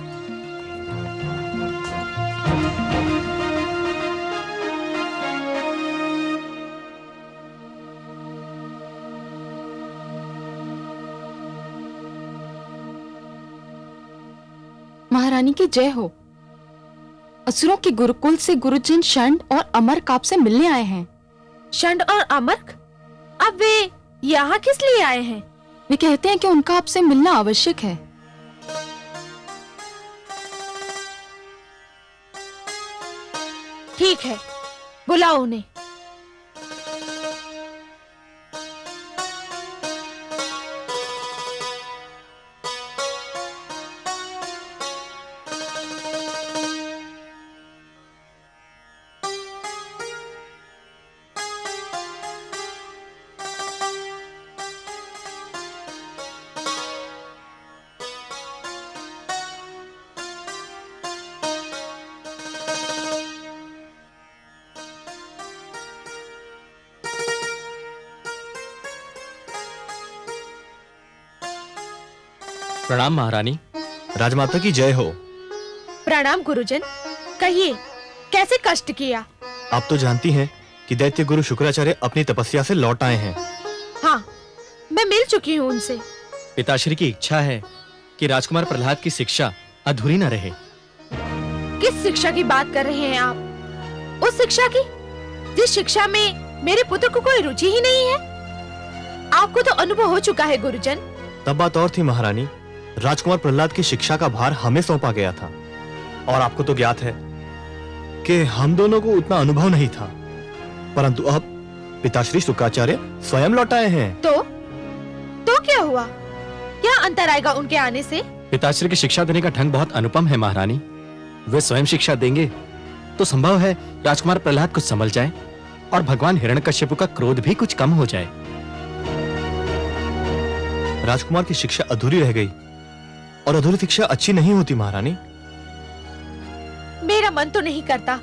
महारानी की जय हो। असुरों के गुरुकुल से गुरुजन शंड और अमरकाप से मिलने आए हैं। षंड और अमर्क अब वे यहाँ किस लिए आए हैं? वे कहते हैं कि उनका आपसे मिलना आवश्यक है। ठीक है, बुलाओ उन्हें। प्रणाम महारानी। राजमाता की जय हो। प्रणाम गुरुजन। कहिए, कैसे कष्ट किया? आप तो जानती हैं कि दैत्य गुरु शुक्राचार्य अपनी तपस्या से लौट आए हैं। हाँ, मैं मिल चुकी हूँ उनसे। पिताश्री की इच्छा है कि राजकुमार प्रहलाद की शिक्षा अधूरी न रहे। किस शिक्षा की बात कर रहे हैं आप? उस शिक्षा की जिस शिक्षा में मेरे पुत्र को कोई रुचि ही नहीं है। आपको तो अनुभव हो चुका है गुरुजन। तब बात और थी महारानी। राजकुमार प्रहलाद की शिक्षा का भार हमें सौंपा गया था और आपको तो ज्ञात है कि हम दोनों को उतना अनुभव नहीं था, परंतु अब पिताश्री शुक्राचार्य स्वयं लौट आए हैं। तो क्या हुआ? क्या अंतर आएगा उनके आने से? पिताश्री की शिक्षा देने का ढंग बहुत अनुपम है महारानी। वे स्वयं शिक्षा देंगे तो संभव है राजकुमार प्रहलाद कुछ संभल जाए और भगवान हिरण्यकश्यप का क्रोध भी कुछ कम हो जाए। राजकुमार की शिक्षा अधूरी रह गई और अधूरी शिक्षा अच्छी नहीं होती महारानी। मेरा मन तो नहीं करता,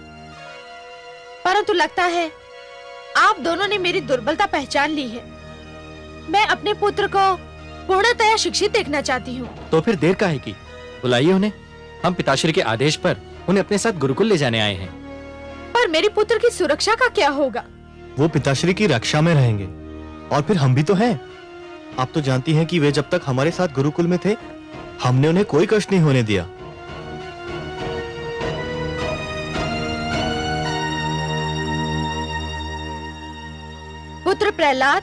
परंतु लगता है आप दोनों ने मेरी दुर्बलता पहचान ली है। मैं अपने पुत्र को पूर्णतया शिक्षित देखना चाहती हूँ। तो फिर देर काहे की? बुलाइए उन्हें। हम पिताश्री के आदेश पर उन्हें अपने साथ गुरुकुल ले जाने आए हैं। पर मेरे पुत्र की सुरक्षा का क्या होगा? वो पिताश्री की रक्षा में रहेंगे और फिर हम भी तो हैं। आप तो जानती हैं कि वे जब तक हमारे साथ गुरुकुल में थे हमने उन्हें कोई कष्ट नहीं होने दिया। पुत्र प्रहलाद,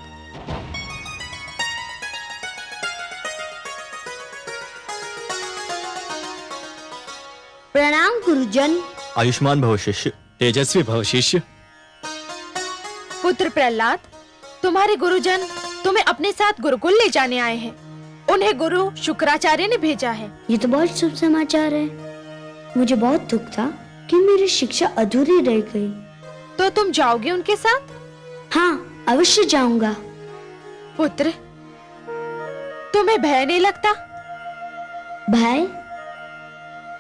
प्रणाम गुरुजन। आयुष्मान भव शिष्य, तेजस्वी भव शिष्य। पुत्र प्रहलाद, तुम्हारे गुरुजन तुम्हें अपने साथ गुरुकुल ले जाने आए हैं। उन्हें गुरु शुक्राचार्य ने भेजा है। ये तो बहुत शुभ समाचार है। मुझे बहुत दुख था कि मेरी शिक्षा अधूरी रह गई। तो तुम जाओगे उनके साथ? हाँ, अवश्य जाऊंगा। पुत्र, तुम्हें भय नहीं लगता? भय?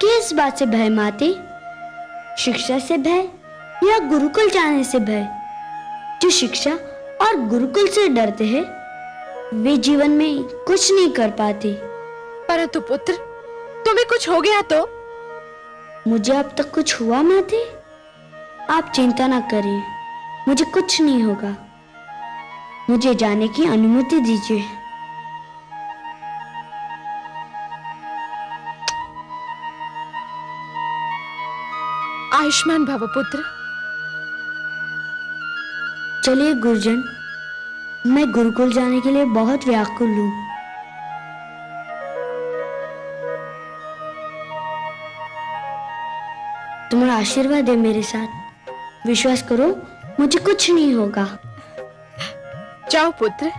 किस बात से भय माते? शिक्षा से भय या गुरुकुल जाने से भय? जो शिक्षा और गुरुकुल से डरते हैं वे जीवन में कुछ नहीं कर पाते। परंतु पुत्र, तुम्हें कुछ हो गया तो? मुझे अब तक कुछ हुआ माते? आप चिंता ना करिए, मुझे कुछ नहीं होगा। मुझे जाने की अनुमति दीजिए। आयुष्मान भव पुत्र। चलिए गुरुजन, मैं गुरुकुल जाने के लिए बहुत व्याकुल हूँ। तुम्हारा आशीर्वाद है मेरे साथ। विश्वास करो, मुझे कुछ नहीं होगा। जाओ पुत्र।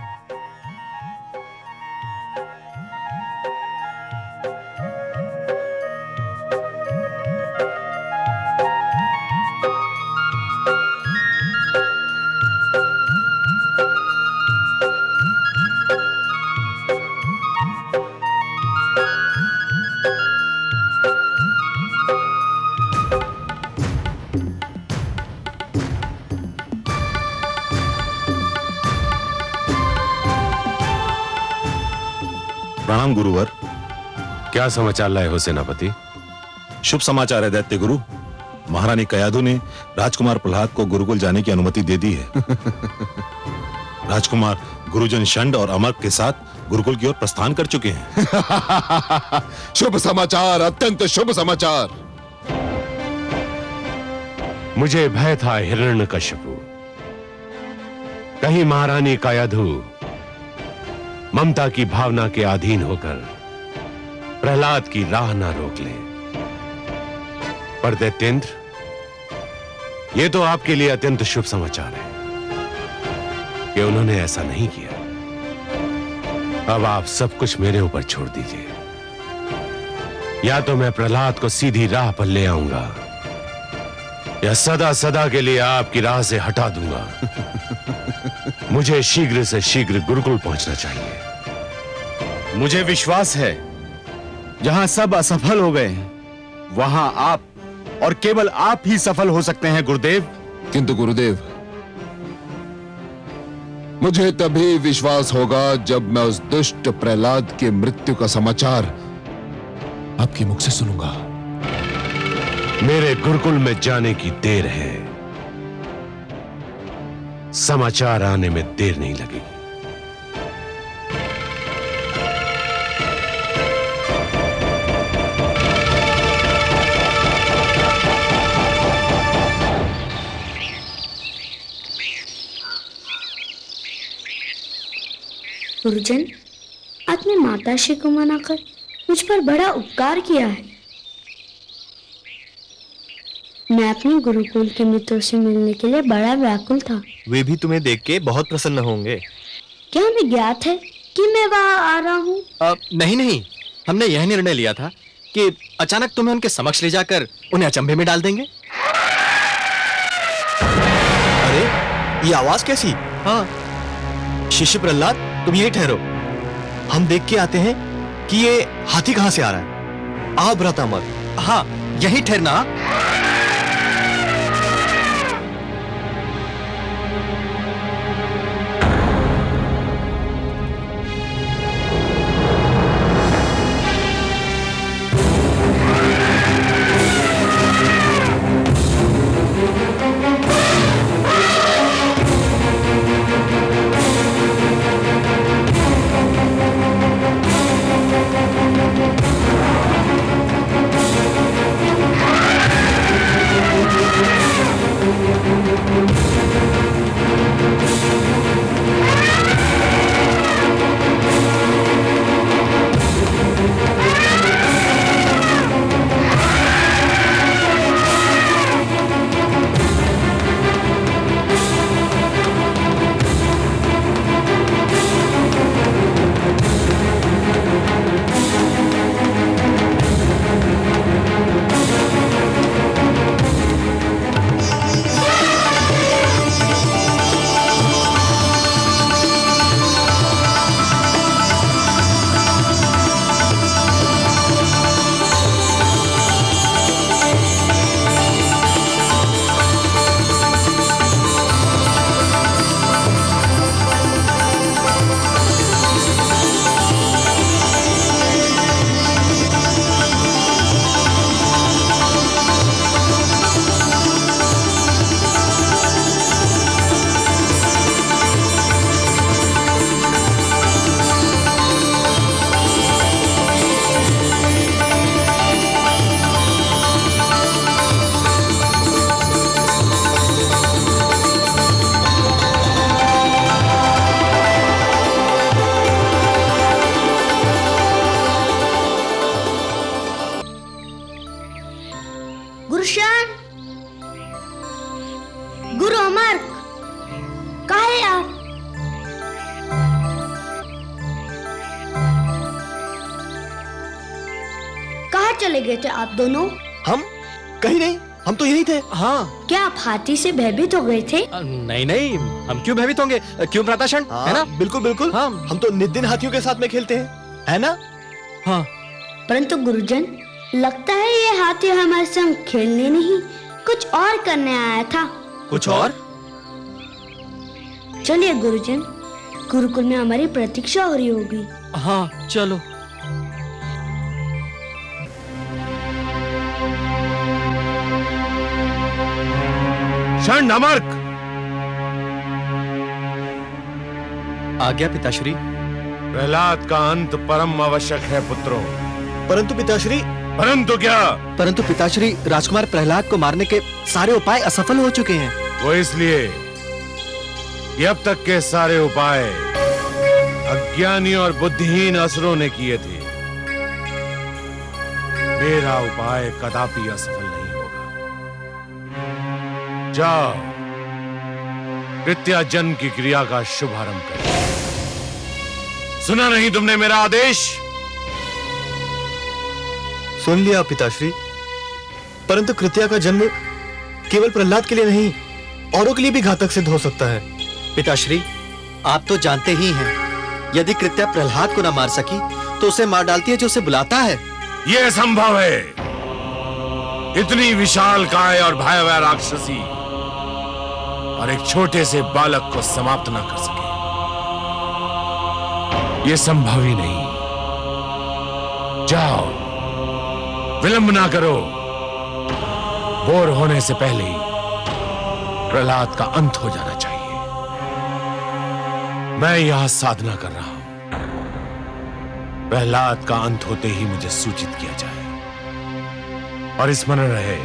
प्रणाम गुरुवर। क्या समाचार लाए हो सेनापति? शुभ समाचार है दैत्य गुरु। महारानी कयाधु ने राजकुमार प्रहलाद को गुरुकुल जाने की अनुमति दे दी है। राजकुमार गुरुजन षंड और अमर्क के साथ गुरुकुल की ओर प्रस्थान कर चुके हैं। शुभ समाचार, अत्यंत शुभ समाचार। मुझे भय था हिरण्यकश्यपु, कहीं महारानी कायाधु ममता की भावना के अधीन होकर प्रहलाद की राह ना रोक ले। पर दैत्येंद्र, यह तो आपके लिए अत्यंत शुभ समाचार है कि उन्होंने ऐसा नहीं किया। अब आप सब कुछ मेरे ऊपर छोड़ दीजिए। या तो मैं प्रहलाद को सीधी राह पर ले आऊंगा या सदा सदा के लिए आपकी राह से हटा दूंगा। मुझे शीघ्र से शीघ्र गुरुकुल पहुंचना चाहिए। मुझे विश्वास है जहां सब असफल हो गए वहां आप और केवल आप ही सफल हो सकते हैं गुरुदेव। किंतु गुरुदेव, मुझे तभी विश्वास होगा जब मैं उस दुष्ट प्रहलाद की मृत्यु का समाचार आपके मुख से सुनूंगा। मेरे गुरुकुल में जाने की देर है, समाचार आने में देर नहीं लगेगी। गुरुजन, आपने माताश्री को मनाकर मुझ पर बड़ा उपकार किया है। मैं अपने गुरुकुल के मित्रों से मिलने के लिए बड़ा व्याकुल था। वे भी तुम्हें देख के बहुत प्रसन्न होंगे। क्या हमें ज्ञात है कि मैं वहां आ रहा हूँ? नहीं, हमने यह निर्णय लिया था कि अचानक तुम्हें उनके समक्ष ले जाकर उन्हें अचंभे में डाल देंगे। अरे, ये आवाज कैसी? हाँ, शिष्य प्रहलाद, तुम यही ठहरो, हम देख के आते हैं कि ये हाथी कहां से आ रहा है। आओ भ्रातामर। हाँ, यही ठहरना। चले गए थे आप दोनों? हम कहीं नहीं, हम तो यही थे। हाँ। क्या आप हाथी से भयभीत हो गए थे? नहीं, हम क्यों भयभीत होंगे? क्यों भ्राताशण? है ना? बिल्कुल। हाँ, हम तो नित दिन हाथियों के साथ में खेलते हैं, है ना? हाँ। परंतु गुरुजन, लगता है ये हाथी हमारे संग खेलने नहीं, कुछ और करने आया था। कुछ और? चलिए गुरुजन, गुरुकुल में हमारी प्रतीक्षा हो रही होगी। हाँ, चलो। नमर्क। आज्ञा पिताश्री। प्रहलाद का अंत परम आवश्यक है पुत्रों। परंतु पिताश्री। परंतु क्या? परंतु पिताश्री, राजकुमार प्रहलाद को मारने के सारे उपाय असफल हो चुके हैं। वो इसलिए कि अब तक के सारे उपाय अज्ञानी और बुद्धिहीन असुरों ने किए थे। मेरा उपाय कदापि असफल नहीं होगा। जाओ, कृत्या जन्म की क्रिया का शुभारंभ करो। सुना नहीं तुमने मेरा आदेश? सुन लिया पिताश्री, परंतु कृत्या का जन्म केवल प्रहलाद के लिए नहीं, औरों के लिए भी घातक सिद्ध हो सकता है। पिताश्री, आप तो जानते ही हैं, यदि कृत्या प्रहलाद को न मार सकी तो उसे मार डालती है जो उसे बुलाता है। यह संभव है। इतनी विशाल काय और भयावह राक्षसी और एक छोटे से बालक को समाप्त ना कर सके, यह संभव ही नहीं। जाओ, विलंब ना करो। भोर होने से पहले ही प्रहलाद का अंत हो जाना चाहिए। मैं यहां साधना कर रहा हूं। प्रहलाद का अंत होते ही मुझे सूचित किया जाए। और स्मरण रहे,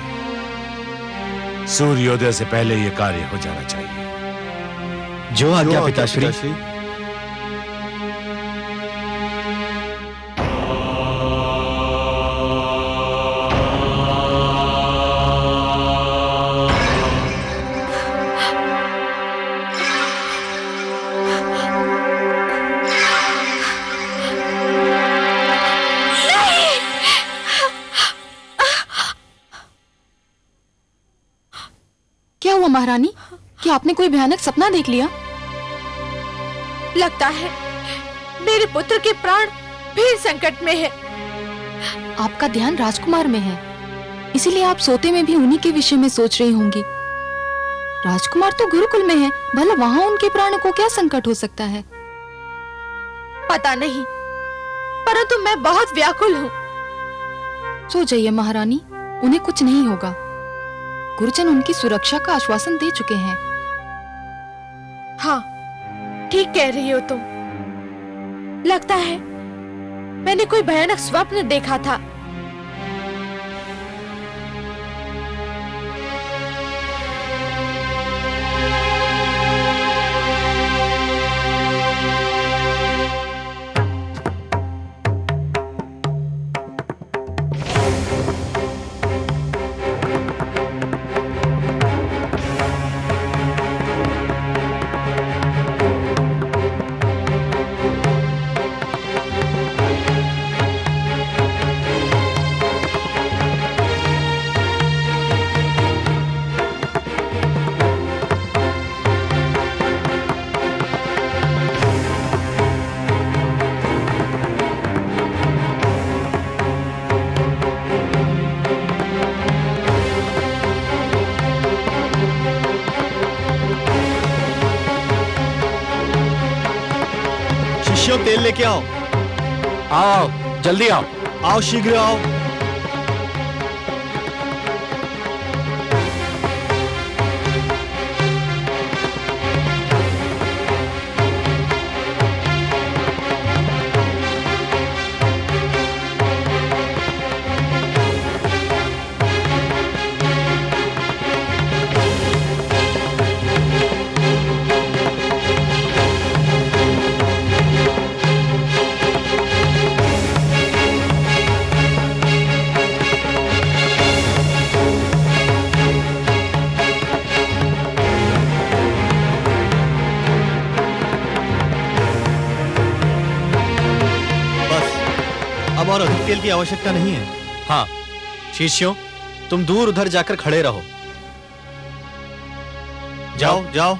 सूर्योदय से पहले यह कार्य हो जाना चाहिए। जो आज्ञा पिताश्री। महारानी, क्या आपने कोई भयानक सपना देख लिया? लगता है मेरे पुत्र के प्राण फिर संकट में है। आपका ध्यान राजकुमार में है, इसीलिए आप सोते में भी उन्हीं के विषय में सोच रही होंगी। राजकुमार तो गुरुकुल में है, भला वहां उनके प्राण को क्या संकट हो सकता है? पता नहीं, परंतु मैं बहुत व्याकुल हूँ। सो जाइए महारानी, उन्हें कुछ नहीं होगा। गुरुजन उनकी सुरक्षा का आश्वासन दे चुके हैं। हाँ, ठीक कह रही हो तुम। लगता है मैंने कोई भयानक स्वप्न देखा था। तेल लेके आओ। आओ, जल्दी आओ। आओ, शीघ्र आओ। और अधिक तेल की आवश्यकता नहीं है। हाँ शिष्यों, तुम दूर उधर जाकर खड़े रहो। जाओ जाओ।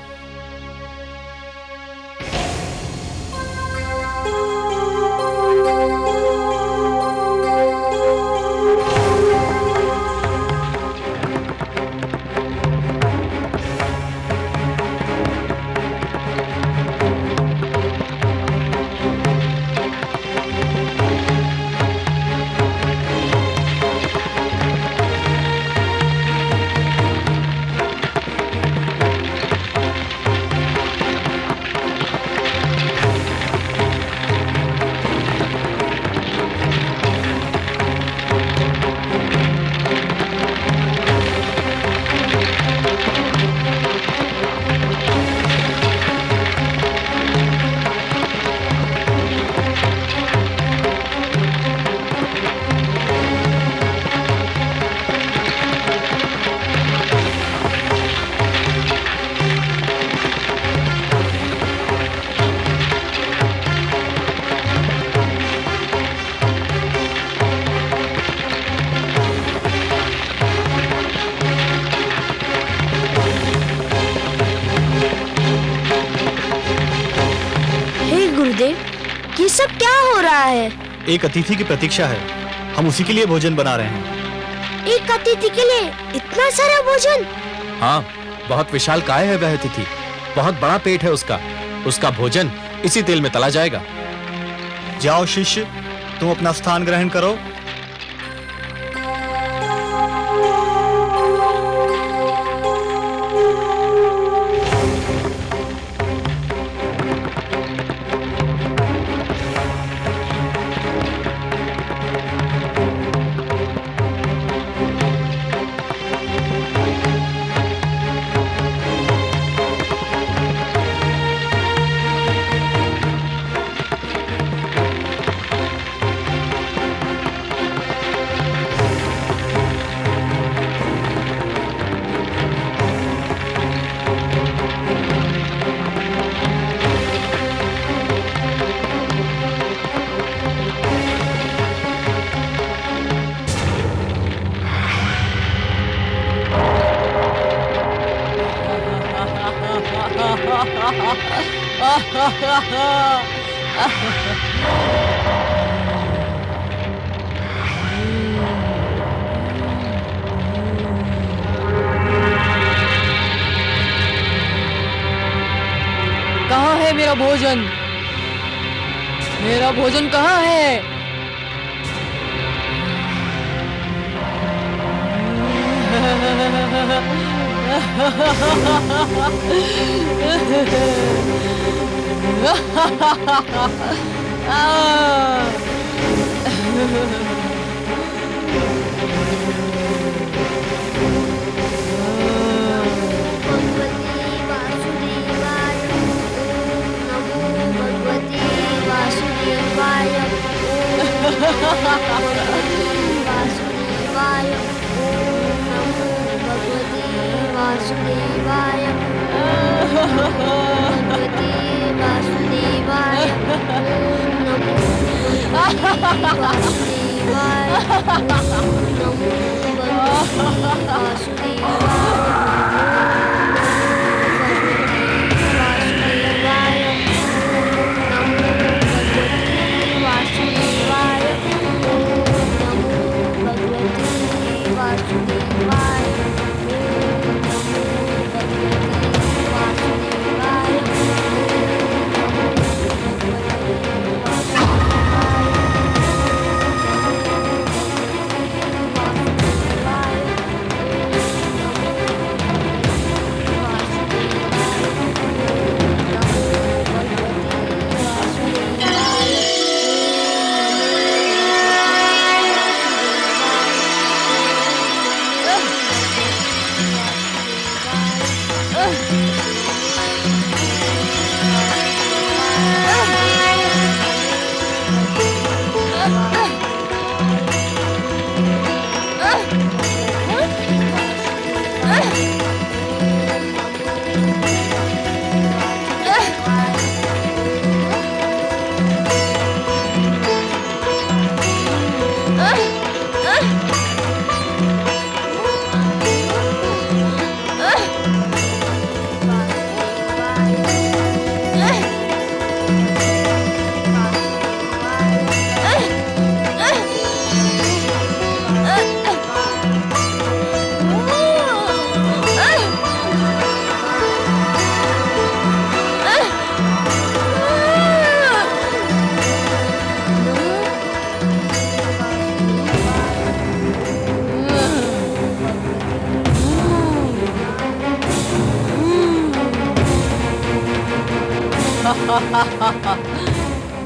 है? एक अतिथि की प्रतीक्षा है, हम उसी के लिए भोजन बना रहे हैं। एक अतिथि के लिए इतना सारा भोजन? हाँ, बहुत विशाल काय है वह अतिथि, बहुत बड़ा पेट है उसका। उसका भोजन इसी तेल में तला जाएगा। जाओ शिष्य, तुम अपना स्थान ग्रहण करो। कहाँ है मेरा भोजन? मेरा भोजन कहाँ है?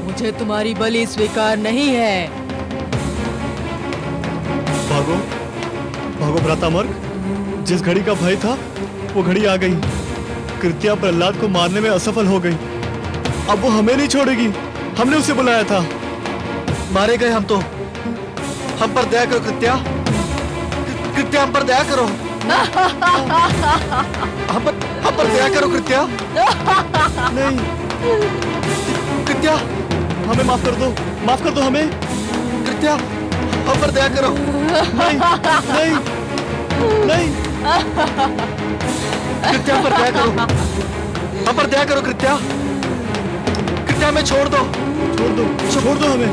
मुझे तुम्हारी बलि स्वीकार नहीं है। भागो, भागो भ्रातामर्क, जिस घड़ी का भय था वो घड़ी आ गई। कृत्या प्रहलाद को मारने में असफल हो गई। अब वो हमें नहीं छोड़ेगी। हमने उसे बुलाया था, मारे गए हम तो। हम पर दया करो कृत्या, कृत्या हम पर दया करो। हम पर दया करो कृत्या। नहीं कृत्या, हमें माफ कर दो, माफ कर दो हमें। कृत्या, हम पर दया करो। नहीं नहीं नहीं, कृत्या पर दया करो, हम पर दया करो कृत्या। कृत्या कृत्या हमें छोड़ दो, छोड़ दो हमें,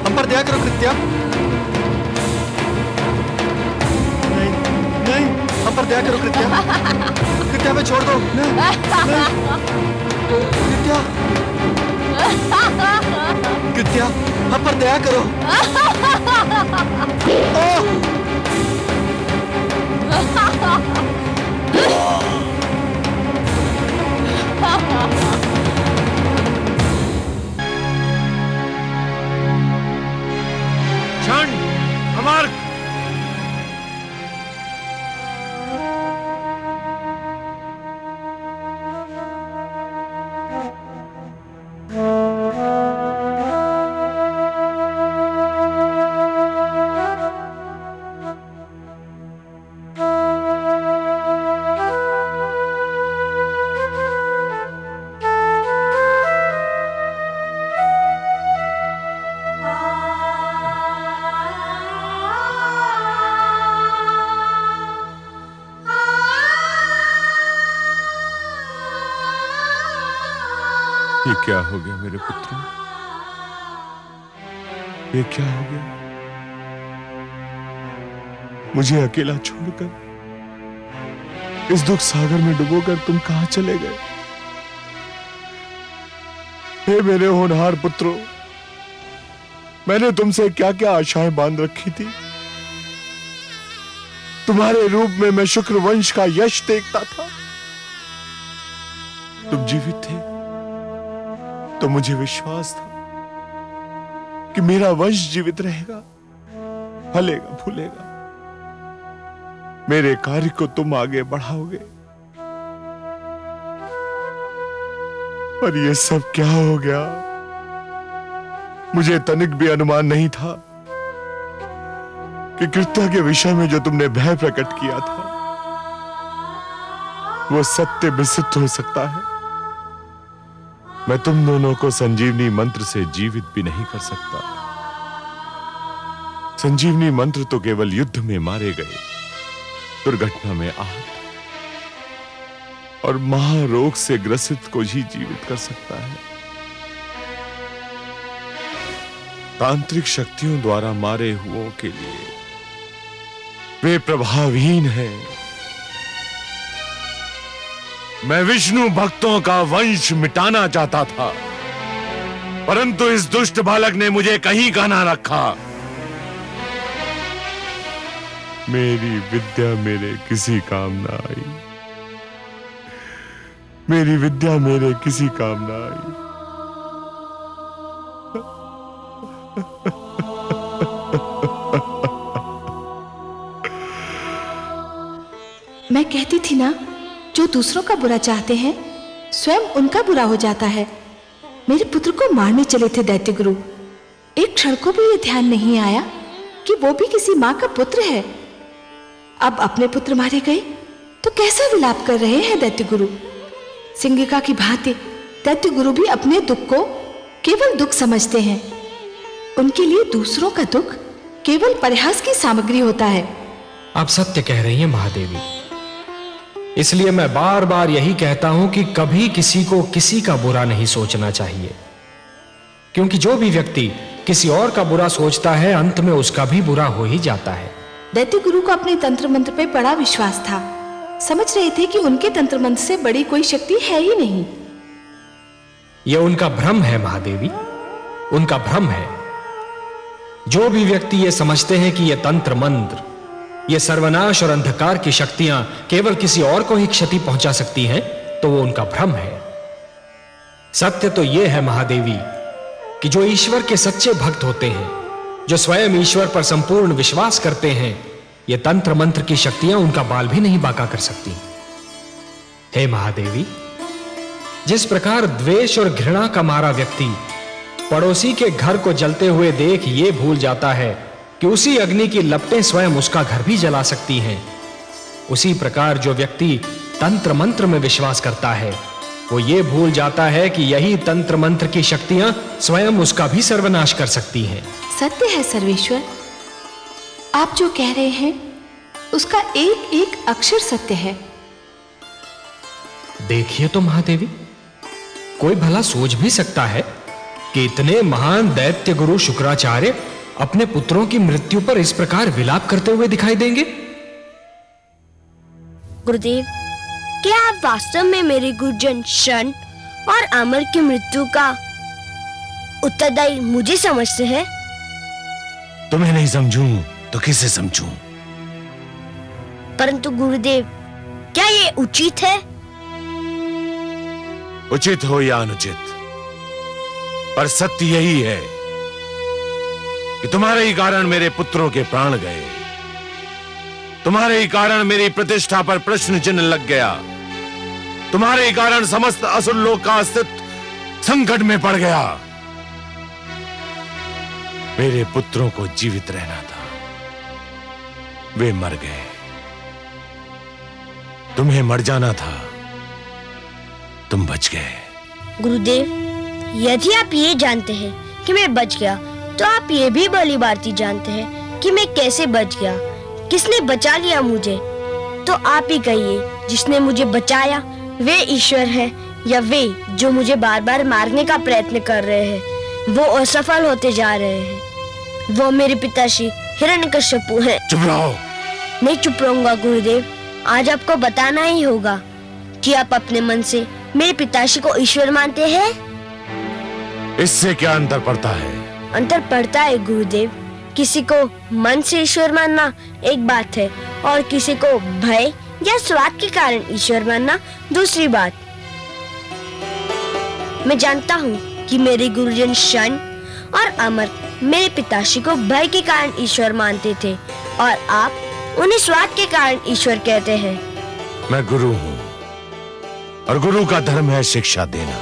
हम पर दया करो कृत्या। नहीं, हम पर दया करो कृत्या, कृत्या हमें छोड़ दो। कृत्या, कृत्या हम पर दया करो। क्षण अमर ये क्या हो गया मेरे पुत्र, ये क्या हो गया? मुझे अकेला छोड़कर इस दुख सागर में डुबोकर तुम कहां चले गए? हे मेरे होनहार पुत्रों, मैंने तुमसे क्या क्या आशाएं बांध रखी थी। तुम्हारे रूप में मैं शुक्र वंश का यश देखता था। तुम जीवित थे तो मुझे विश्वास था कि मेरा वंश जीवित रहेगा, फलेगा फूलेगा, मेरे कार्य को तुम आगे बढ़ाओगे। पर ये सब क्या हो गया? मुझे तनिक भी अनुमान नहीं था कि कृत्या के विषय में जो तुमने भय प्रकट किया था वो सत्य भी सिद्ध हो सकता है। मैं तुम दोनों को संजीवनी मंत्र से जीवित भी नहीं कर सकता। संजीवनी मंत्र तो केवल युद्ध में मारे गए, दुर्घटना में आहत और महारोग से ग्रसित को ही जीवित कर सकता है। तांत्रिक शक्तियों द्वारा मारे हुओं के लिए वे प्रभावहीन हैं। मैं विष्णु भक्तों का वंश मिटाना चाहता था, परंतु इस दुष्ट बालक ने मुझे कहीं का ना रखा। मेरी विद्या मेरे किसी काम ना आई, मेरी विद्या मेरे किसी काम ना आई। मैं कहती थी ना, जो दूसरों का बुरा चाहते हैं स्वयं उनका बुरा हो जाता है। मेरे पुत्र को मारने चले थे दैत्य गुरु, एक क्षण को भी ये ध्यान नहीं आया कि वो भी किसी माँ का पुत्र है। अब अपने पुत्र मारे गए तो कैसा विलाप कर रहे हैं दैत्य गुरु। सिंगिका की भांति दैत्य गुरु भी अपने दुख को केवल दुख समझते हैं। उनके लिए दूसरों का दुख केवल परिहास की सामग्री होता है। आप सत्य कह रही हैं महादेवी, इसलिए मैं बार बार यही कहता हूं कि कभी किसी को किसी का बुरा नहीं सोचना चाहिए, क्योंकि जो भी व्यक्ति किसी और का बुरा सोचता है अंत में उसका भी बुरा हो ही जाता है। दैत्य गुरु को अपने तंत्र मंत्र पे बड़ा विश्वास था। समझ रहे थे कि उनके तंत्र मंत्र से बड़ी कोई शक्ति है ही नहीं। यह उनका भ्रम है महादेवी, उनका भ्रम है। जो भी व्यक्ति ये समझते हैं कि यह तंत्र मंत्र, ये सर्वनाश और अंधकार की शक्तियां केवल किसी और को ही क्षति पहुंचा सकती हैं, तो वो उनका भ्रम है। सत्य तो यह है महादेवी कि जो ईश्वर के सच्चे भक्त होते हैं, जो स्वयं ईश्वर पर संपूर्ण विश्वास करते हैं, ये तंत्र मंत्र की शक्तियां उनका बाल भी नहीं बांका कर सकती। हे महादेवी, जिस प्रकार द्वेष और घृणा का मारा व्यक्ति पड़ोसी के घर को जलते हुए देख ये भूल जाता है कि उसी अग्नि की लपटें स्वयं उसका घर भी जला सकती हैं, उसी प्रकार जो व्यक्ति तंत्र मंत्र में विश्वास करता है वो ये भूल जाता है कि यही तंत्र मंत्र की शक्तियां स्वयं उसका भी सर्वनाश कर सकती हैं। सत्य है सर्वेश्वर, आप जो कह रहे हैं उसका एक एक अक्षर सत्य है। देखिए तो महादेवी, कोई भला सोच भी सकता है कि इतने महान दैत्य गुरु शुक्राचार्य अपने पुत्रों की मृत्यु पर इस प्रकार विलाप करते हुए दिखाई देंगे? गुरुदेव, क्या आप वास्तव में मेरे गुरुजन शन और अमर की मृत्यु का उत्तरदायी मुझे समझते हैं? तुम्हें नहीं समझूं तो किसे समझूं? परंतु गुरुदेव, क्या ये उचित है? उचित हो या अनुचित, पर सत्य यही है कि तुम्हारे ही कारण मेरे पुत्रों के प्राण गए, तुम्हारे ही कारण मेरी प्रतिष्ठा पर प्रश्न चिन्ह लग गया, तुम्हारे ही कारण समस्त असुर लोक का अस्तित्व संकट में पड़ गया। मेरे पुत्रों को जीवित रहना था, वे मर गए। तुम्हें मर जाना था, तुम बच गए। गुरुदेव, यदि आप ये जानते हैं कि मैं बच गया, तो आप ये भी भली भांति जानते हैं कि मैं कैसे बच गया, किसने बचा लिया मुझे। तो आप ही कहिए, जिसने मुझे बचाया वे ईश्वर है या वे जो मुझे बार बार मारने का प्रयत्न कर रहे हैं, वो असफल होते जा रहे हैं। वो मेरे पिताश्री हिरण्यकश्यपु हैं। चुप रहो। नहीं चुप रहूंगा गुरुदेव। आज आपको बताना ही होगा कि आप अपने मन से मेरे पिताश्री को ईश्वर मानते हैं। इससे क्या अंतर पड़ता है? अंतर पड़ता है गुरुदेव। किसी को मन से ईश्वर मानना एक बात है और किसी को भय या स्वार्थ के कारण ईश्वर मानना दूसरी बात। मैं जानता हूँ कि मेरे गुरुजन शन और अमर मेरे पिताश्री को भय के कारण ईश्वर मानते थे और आप उन्हें स्वार्थ के कारण ईश्वर कहते हैं। मैं गुरु हूँ और गुरु का धर्म है शिक्षा देना।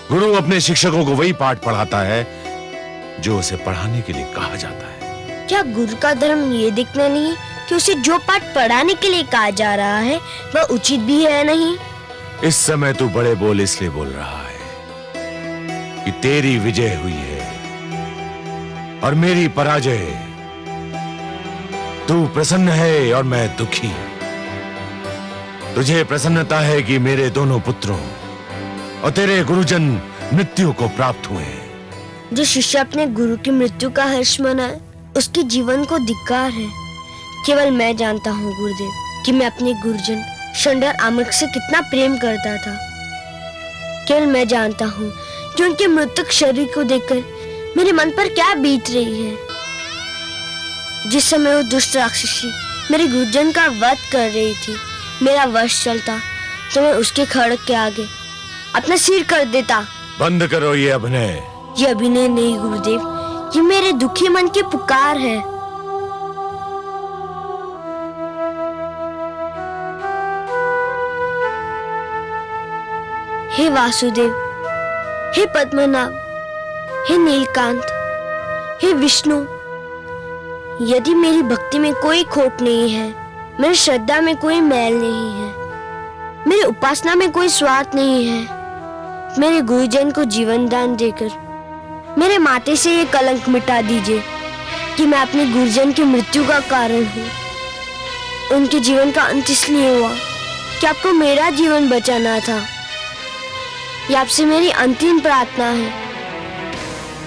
गुरु अपने शिक्षकों को वही पाठ पढ़ाता है जो उसे पढ़ाने के लिए कहा जाता है। क्या गुरु का धर्म ये देखना नहीं कि उसे जो पाठ पढ़ाने के लिए कहा जा रहा है वह उचित भी है नहीं? इस समय तू बड़े बोल इसलिए बोल रहा है कि तेरी विजय हुई है और मेरी पराजय। तू प्रसन्न है और मैं दुखी। तुझे प्रसन्नता है कि मेरे दोनों पुत्रों और तेरे गुरुजन मृत्यु को प्राप्त हुए। जो शिष्य अपने गुरु की मृत्यु का हर्ष मनाए उसके जीवन को धिक्कार है। केवल मैं जानता हूँ गुरुदेव कि मैं अपने गुरुजन शन और अमर से कितना प्रेम करता था। केवल मैं जानता हूँ कि उनके मृतक शरीर को देखकर मेरे मन पर क्या बीत रही है। जिस समय वो दुष्ट राक्षसी मेरे गुरुजन का वध कर रही थी, मेरा वश चलता तो मैं उसके खड़क के आगे अपना सिर कर देता। बंद करो ये अभिनय। ये अभिनय नहीं गुरुदेव, ये मेरे दुखी मन की पुकार है। हे वासुदेव, हे पद्मनाभ, हे नीलकांत, हे विष्णु, यदि मेरी भक्ति में कोई खोट नहीं है, मेरी श्रद्धा में कोई मैल नहीं है, मेरी उपासना में कोई स्वार्थ नहीं है, मेरे गुरुजन को जीवन दान देकर मेरे माथे से ये कलंक मिटा दीजिए कि मैं अपने गुरुजन की मृत्यु का कारण हूँ। उनके जीवन का अंत इसलिए हुआ कि आपको मेरा जीवन बचाना था। ये आपसे मेरी अंतिम प्रार्थना है।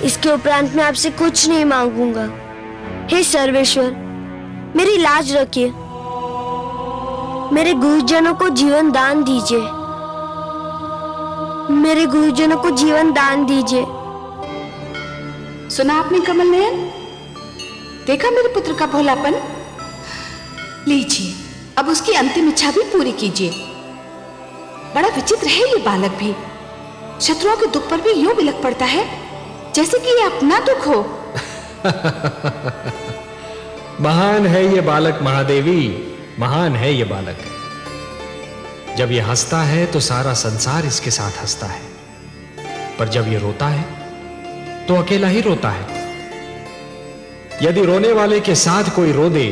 इसके उपरांत मैं आपसे कुछ नहीं मांगूंगा। हे सर्वेश्वर, मेरी लाज रखिए। मेरे गुरुजनों को जीवन दान दीजिए। मेरे गुरुजनों को जीवन दान दीजिए। सुना आपने कमल नयन? देखा मेरे पुत्र का भोलापन? लीजिए, अब उसकी अंतिम इच्छा भी पूरी कीजिए। बड़ा विचित्र है ये बालक भी। शत्रुओं के दुख पर भी यूं बिलख पड़ता है जैसे कि ये अपना दुख हो। महान है ये बालक महादेवी, महान है ये बालक। जब ये हंसता है तो सारा संसार इसके साथ हंसता है, पर जब ये रोता है तो अकेला ही रोता है। यदि रोने वाले के साथ कोई रो दे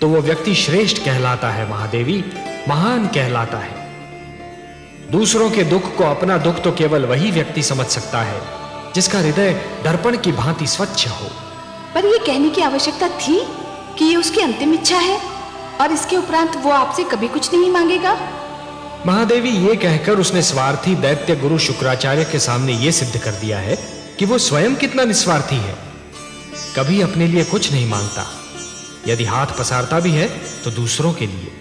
तो वो व्यक्ति श्रेष्ठ कहलाता है महादेवी, महान कहलाता है। दूसरों के दुख को अपना दुख तो केवल वही व्यक्ति समझ सकता है जिसका हृदय दर्पण की भांति स्वच्छ हो। पर यह कहने की आवश्यकता थी कि ये उसकी अंतिम इच्छा है और इसके उपरांत वो आपसे कभी कुछ नहीं मांगेगा? महादेवी, ये कहकर उसने स्वार्थी दैत्य गुरु शुक्राचार्य के सामने यह सिद्ध कर दिया है कि वो स्वयं कितना निस्वार्थी है, कभी अपने लिए कुछ नहीं मांगता, यदि हाथ पसारता भी है तो दूसरों के लिए।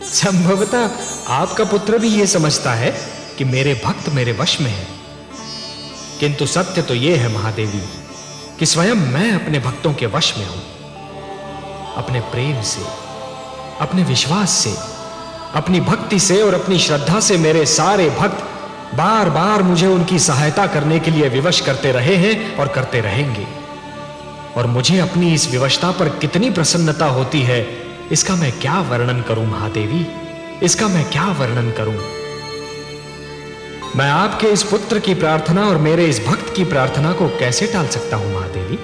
संभवतः आपका पुत्र भी यह समझता है कि मेरे भक्त मेरे वश में हैं, किंतु सत्य तो यह है महादेवी कि स्वयं मैं अपने भक्तों के वश में हूं। अपने प्रेम से, अपने विश्वास से, अपनी भक्ति से और अपनी श्रद्धा से मेरे सारे भक्त बार बार मुझे उनकी सहायता करने के लिए विवश करते रहे हैं और करते रहेंगे। और मुझे अपनी इस विवशता पर कितनी प्रसन्नता होती है, इसका मैं क्या वर्णन करूं महादेवी, इसका मैं क्या वर्णन करूं। मैं आपके इस पुत्र की प्रार्थना और मेरे इस भक्त की प्रार्थना को कैसे टाल सकता हूं महादेवी।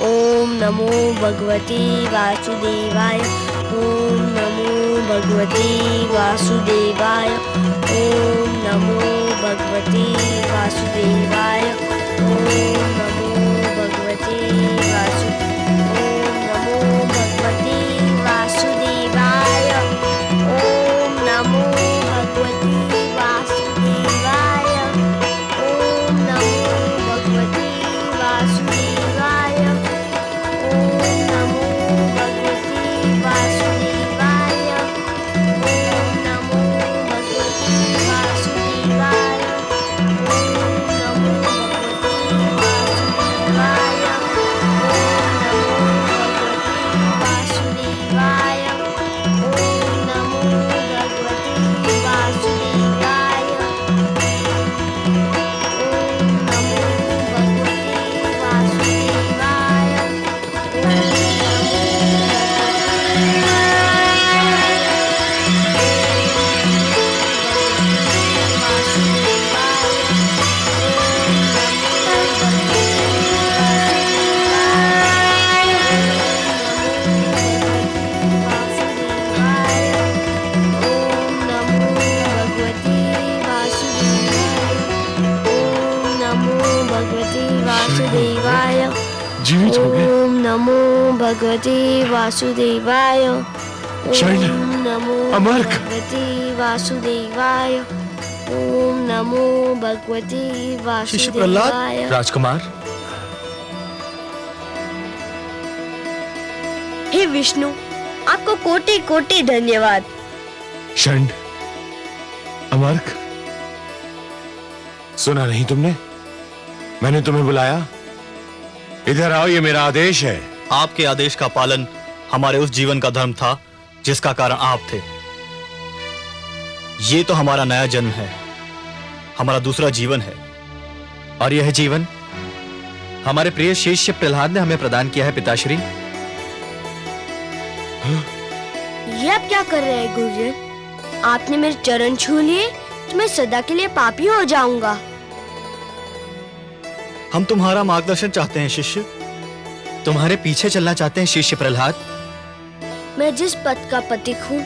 ओम नमो भगवते वासुदेवाय। ओम नमो भगवते वासुदेवाय। ओम नमो भगवते वासुदेवाय। ओम नमो भगवते वासुदेवाय। ओम नमो भगवते वासुदेवाय। ओम नमो भगवते वासुदेवाय। ओम नमो भगवते वासुदेवाय। ओम नमो भगवते वासुदेवाय। ओम नमो जीवित हो गए। ओम नमो भगवते वासुदेवाय। शरण। ओम नमो अमर्क। भगवते वासुदेवाय। ओम नमो भगवते शिष्य प्रहलाद। वासुदेवाय। राजकुमार। हे विष्णु, आपको कोटि कोटि धन्यवाद। शरण, अमर्क, सुना नहीं तुमने? मैंने तुम्हें बुलाया। इधर आओ, ये मेरा आदेश है। आपके आदेश का पालन हमारे उस जीवन का धर्म था जिसका कारण आप थे। ये तो हमारा नया जन्म है, हमारा दूसरा जीवन है, और यह जीवन हमारे प्रिय शिष्य प्रहलाद ने हमें प्रदान किया है पिताश्री। ये आप क्या कर रहे हैं गुरुजन? आपने मेरे चरण छू लिए तो मैं सदा के लिए पापी हो जाऊंगा। हम तुम्हारा मार्गदर्शन चाहते हैं शिष्य, तुम्हारे पीछे चलना चाहते हैं शिष्य प्रहलाद। मैं जिस पथ का पथिक हूँ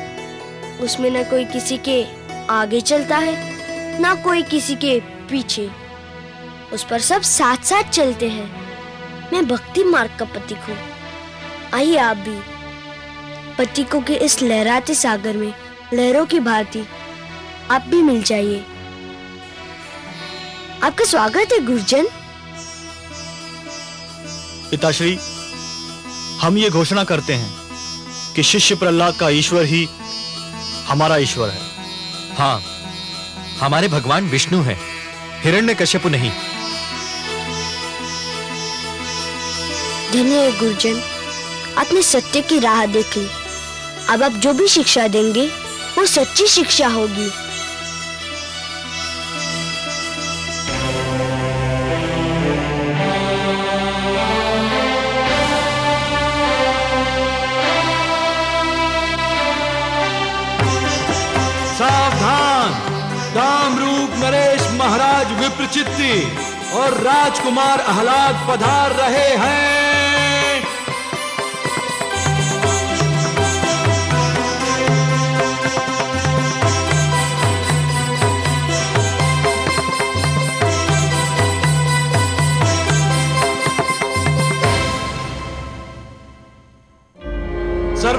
उसमें न कोई किसी के आगे चलता है, ना कोई किसी के पीछे, उस पर सब साथ साथ चलते हैं। मैं भक्ति मार्ग का पथिक हूँ। आइए आप भी पथिकों के इस लहराते सागर में लहरों की भांति आप भी मिल जाइए। आपका स्वागत है गुरुजन। पिताश्री, हम ये घोषणा करते हैं कि शिष्य प्रहलाद का ईश्वर ही हमारा ईश्वर है। हाँ, हमारे भगवान विष्णु हैं, हिरण्यकश्यपु नहीं। धन्य है गुरुजन, आपने सत्य की राह देखी। अब आप जो भी शिक्षा देंगे वो सच्ची शिक्षा होगी। सावधान, कामरूप नरेश महाराज विप्रचित्ति और राजकुमार आह्लाद पधार रहे हैं।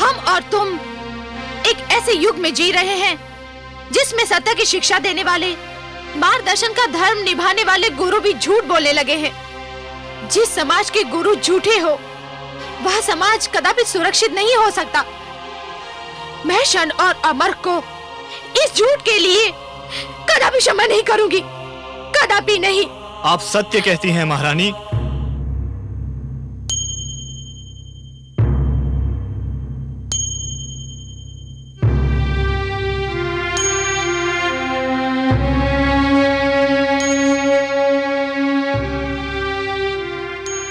हम और तुम एक ऐसे युग में जी रहे हैं जिसमें सत्य की शिक्षा देने वाले, मार्गदर्शन का धर्म निभाने वाले गुरु भी झूठ बोलने लगे हैं। जिस समाज के गुरु झूठे हो, वह समाज कदापि सुरक्षित नहीं हो सकता। मैं क्षण और अमर को इस झूठ के लिए कदापि क्षमा नहीं करूंगी, कदापि नहीं। आप सत्य कहती हैं महारानी।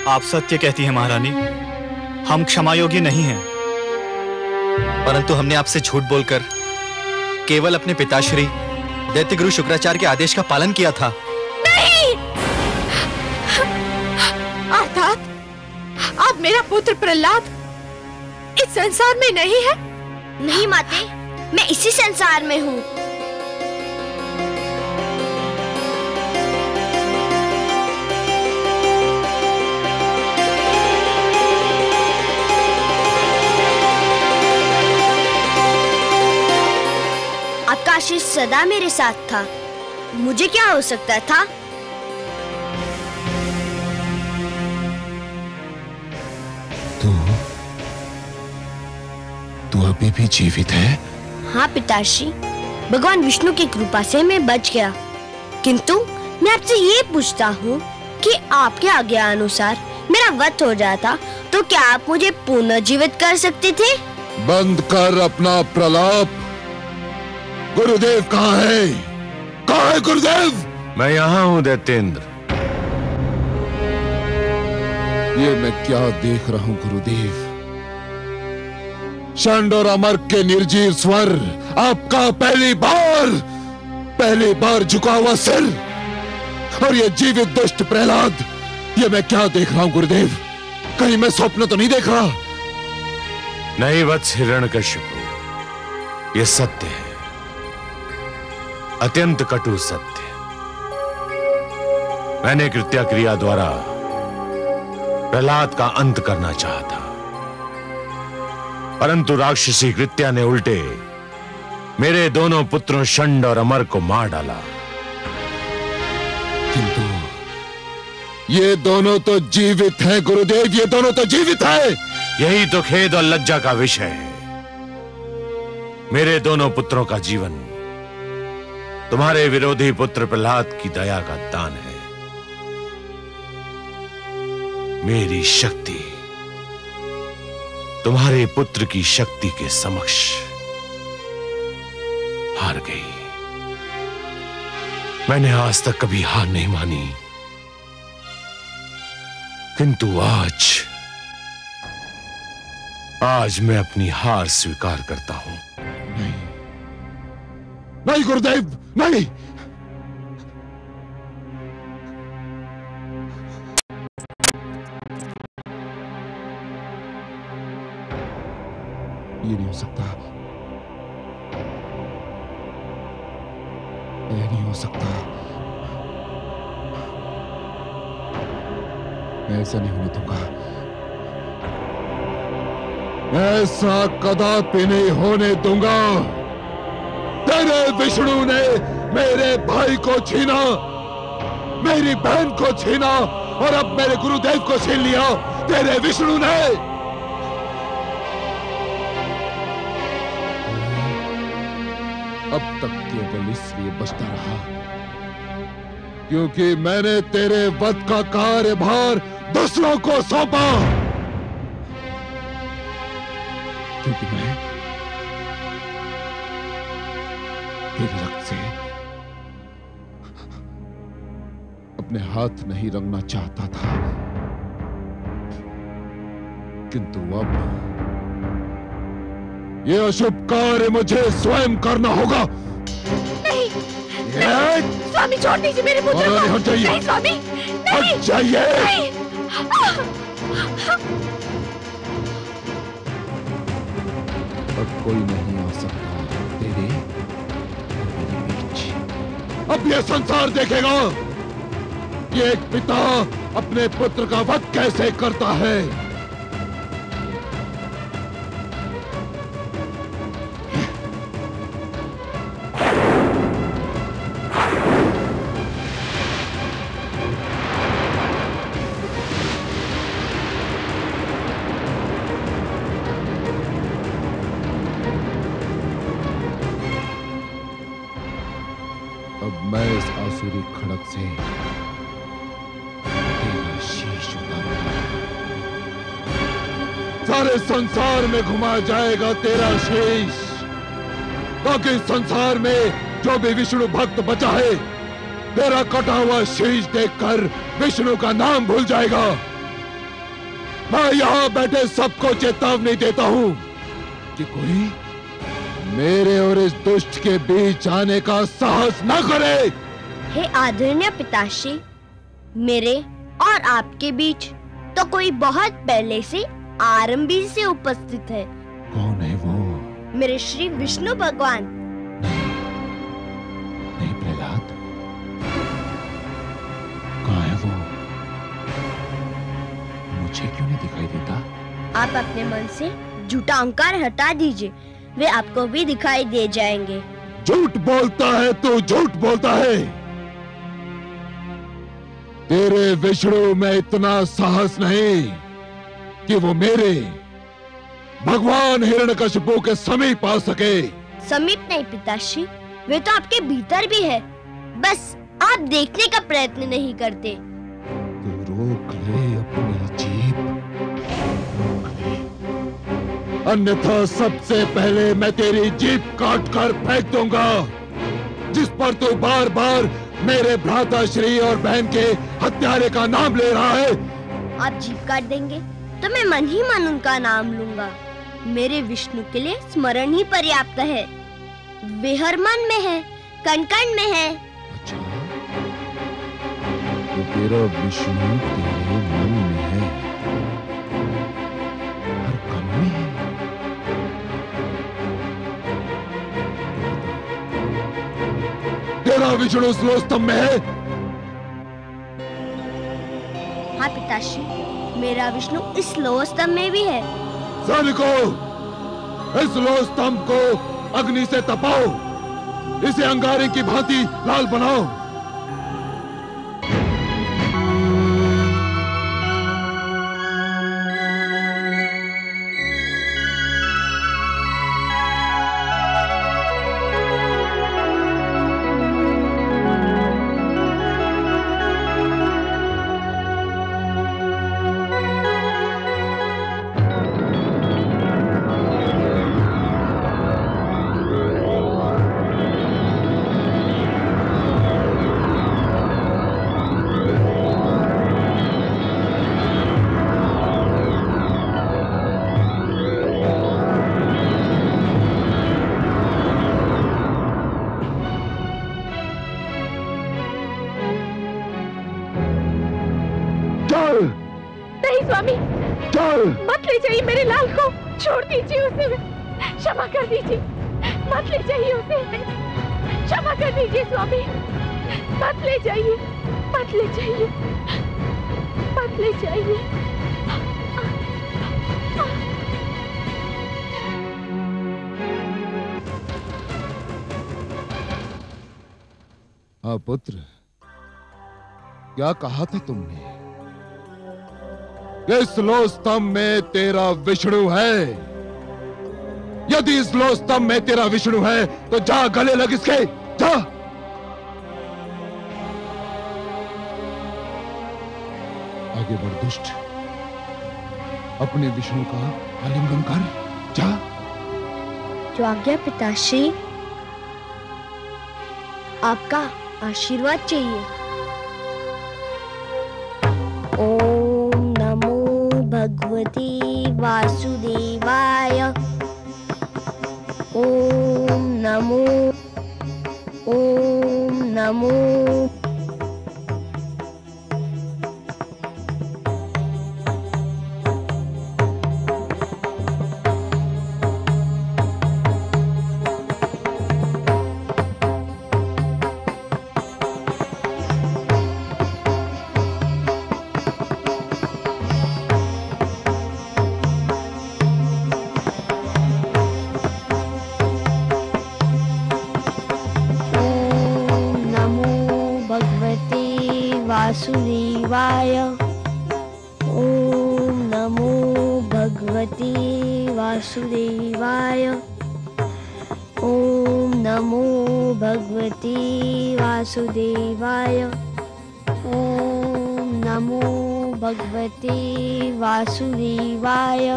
आप सत्य कहती हैं महारानी। हम क्षमा योग्य नहीं हैं, परंतु हमने आपसे झूठ बोलकर केवल अपने पिताश्री दैत्य गुरु शुक्राचार्य के आदेश का पालन किया था। नहीं! अर्थात अब मेरा पुत्र प्रहलाद इस संसार में नहीं है? नहीं माते, मैं इसी संसार में हूँ। आपका आशीष सदा मेरे साथ था, मुझे क्या हो सकता था? तू अभी भी जीवित है? हाँ पिताश्री, भगवान विष्णु की कृपा से मैं बच गया। किंतु मैं आपसे ये पूछता हूँ कि आपके आज्ञा अनुसार मेरा वध हो जाता तो क्या आप मुझे पुनः जीवित कर सकते थे? बंद कर अपना प्रलाप। गुरुदेव कहाँ है? कहाँ है गुरुदेव? मैं यहाँ हूँ दैत्येंद्र। ये मैं क्या देख रहा हूँ गुरुदेव? षंड और अमर के निर्जीव स्वर, आपका पहली बार झुका हुआ सिर, और ये जीवित दुष्ट प्रहलाद, ये मैं क्या देख रहा हूँ गुरुदेव? कहीं मैं स्वप्न तो नहीं देख रहा? नहीं वत्स हिरण्यकशिपु, ये सत्य है, अत्यंत कटु सत्य। मैंने कृत्या क्रिया द्वारा प्रहलाद का अंत करना चाहा था, परंतु राक्षसी कृत्या ने उल्टे मेरे दोनों पुत्रों षंड और अमर को मार डाला। किंतु ये दोनों तो जीवित हैं गुरुदेव, ये दोनों तो जीवित हैं। यही तो खेद और लज्जा का विषय है। मेरे दोनों पुत्रों का जीवन तुम्हारे विरोधी पुत्र प्रहलाद की दया का दान है। मेरी शक्ति तुम्हारे पुत्र की शक्ति के समक्ष हार गई। मैंने आज तक कभी हार नहीं मानी, किंतु आज मैं अपनी हार स्वीकार करता हूं। नहीं गुरुदेव, नहीं। ये नहीं हो सकता, ये नहीं हो सकता। मैं ऐसा नहीं होने दूंगा, ऐसा कदापि नहीं होने दूंगा। तेरे विष्णु ने मेरे भाई को छीना, मेरी बहन को छीना, और अब मेरे गुरुदेव को छीन लिया तेरे विष्णु ने। अब तक केवल इसलिए बचता रहा क्योंकि मैंने तेरे वध का कार्यभार दूसरों को सौंपा। क्योंकि मैं तेरे रक्त से अपने हाथ नहीं रंगना चाहता था, किंतु अब ये अशुभ कार्य मुझे स्वयं करना होगा। नहीं, स्वामी छोड़ दीजिए मेरे पुत्र को। हट जाइए। नहीं स्वामी, नहीं। हट जाइए। नहीं। अब कोई नहीं आ सकता तेरे मेरे बीच। अब ये संसार देखेगा ये एक पिता अपने पुत्र का वध कैसे करता है। मैं इस आसुरी खड़क से तेरा शीश उतारूंगा। सारे संसार में घुमा जाएगा तेरा शीश, ताकि संसार में जो भी विष्णु भक्त बचा है तेरा कटा हुआ शीश देखकर विष्णु का नाम भूल जाएगा। मैं यहां बैठे सबको चेतावनी देता हूं कि कोई मेरे और इस दुष्ट के बीच आने का साहस न करे। हे आदरणीय पिताश्री, मेरे और आपके बीच तो कोई बहुत पहले से आरंभी से उपस्थित है। कौन है वो? मेरे श्री विष्णु भगवान। नहीं प्रहलाद, कहाँ है वो? मुझे क्यों नहीं दिखाई देता? आप अपने मन से झूठा अहंकार हटा दीजिए, वे आपको भी दिखाई दे जाएंगे। झूठ बोलता है तू, झूठ बोलता है। तेरे विष्णु में इतना साहस नहीं कि वो मेरे भगवान हिरण्यकशिपु के समीप आ सके। समीप नहीं पिताश्री, वे तो आपके भीतर भी है, बस आप देखने का प्रयत्न नहीं करते। तू रोक ले अपनी जीभ, रोक ले, अन्यथा सबसे पहले मैं तेरी जीभ काट कर फेंक दूंगा, जिस पर तू बार बार मेरे भ्राताश्री और बहन के हत्यारे का नाम ले रहा है। आप जीभ काट देंगे तो मैं मन ही मन उनका नाम लूंगा। मेरे विष्णु के लिए स्मरण ही पर्याप्त है। वे हर मन में है, कण कण में है। अच्छा, तो तेरा विष्णु तेरे मन में है, हर कण में है। तेरा विष्णु स्लोस्तम में है? हाँ पिताश्री, मेरा विष्णु इस लोह स्तंभ में भी है। सैनिकों, इस लोह स्तंभ को अग्नि से तपाओ, इसे अंगारे की भांति लाल बनाओ। मत ले जाइए मेरे लाल को, छोड़ दीजिए उसे, क्षमा कर दीजिए, मत ले जाइए उसे, क्षमा कर दीजिए स्वामी, मत ले जाइए, मत ले जाइए, मत ले जाइए। हाँ पुत्र, क्या कहा था तुमने? इस लोह स्तंभ में तेरा विष्णु है। यदि इस लोह स्तंभ में तेरा विष्णु है तो जा गले लग इसके, जा। आगे बढ़ दुष्ट, अपने विष्णु का आलिंगन कर, जा। जो आज्ञा पिताश्री, आपका आशीर्वाद चाहिए। ओम नमो भगवते वासुदेवाय। ओम नमो, ओम नमो। वासुदेवाय। ओम नमो भगवते वासुदेवाय। ओम नमो भगवते वासुदेवाय। ओम नमो भगवते वासुदेवाय।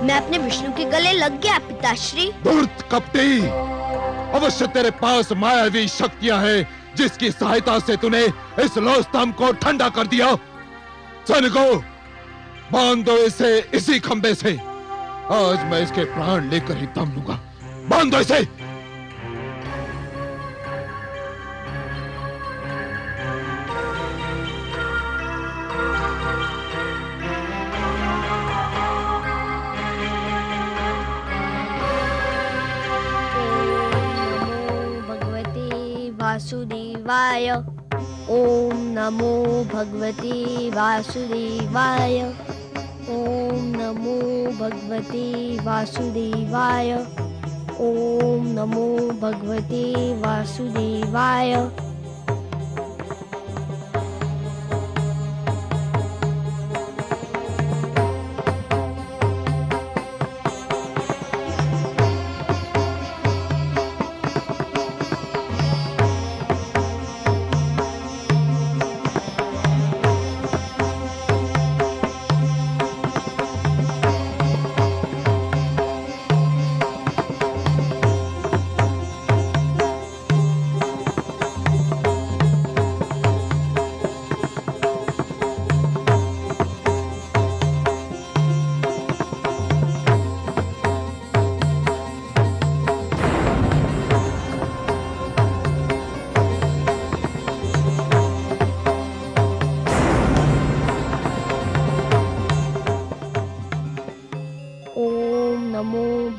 मैं अपने विष्णु के गले लग गया पिताश्री। धूर्त कपटी, अवश्य तेरे पास मायावी शक्तियां हैं जिसकी सहायता से तूने इस लौह स्तंभ को ठंडा कर दिया। सैनिकों, बांध दो इसे इसी खंबे से। आज मैं इसके प्राण लेकर ही दम लूंगा। बांध दो इसे। वासुदेवाय। ओम नमो भगवते वासुदेवाय। ओम नमो भगवते वासुदेवाय। ओम नमो भगवते वासुदेवाय।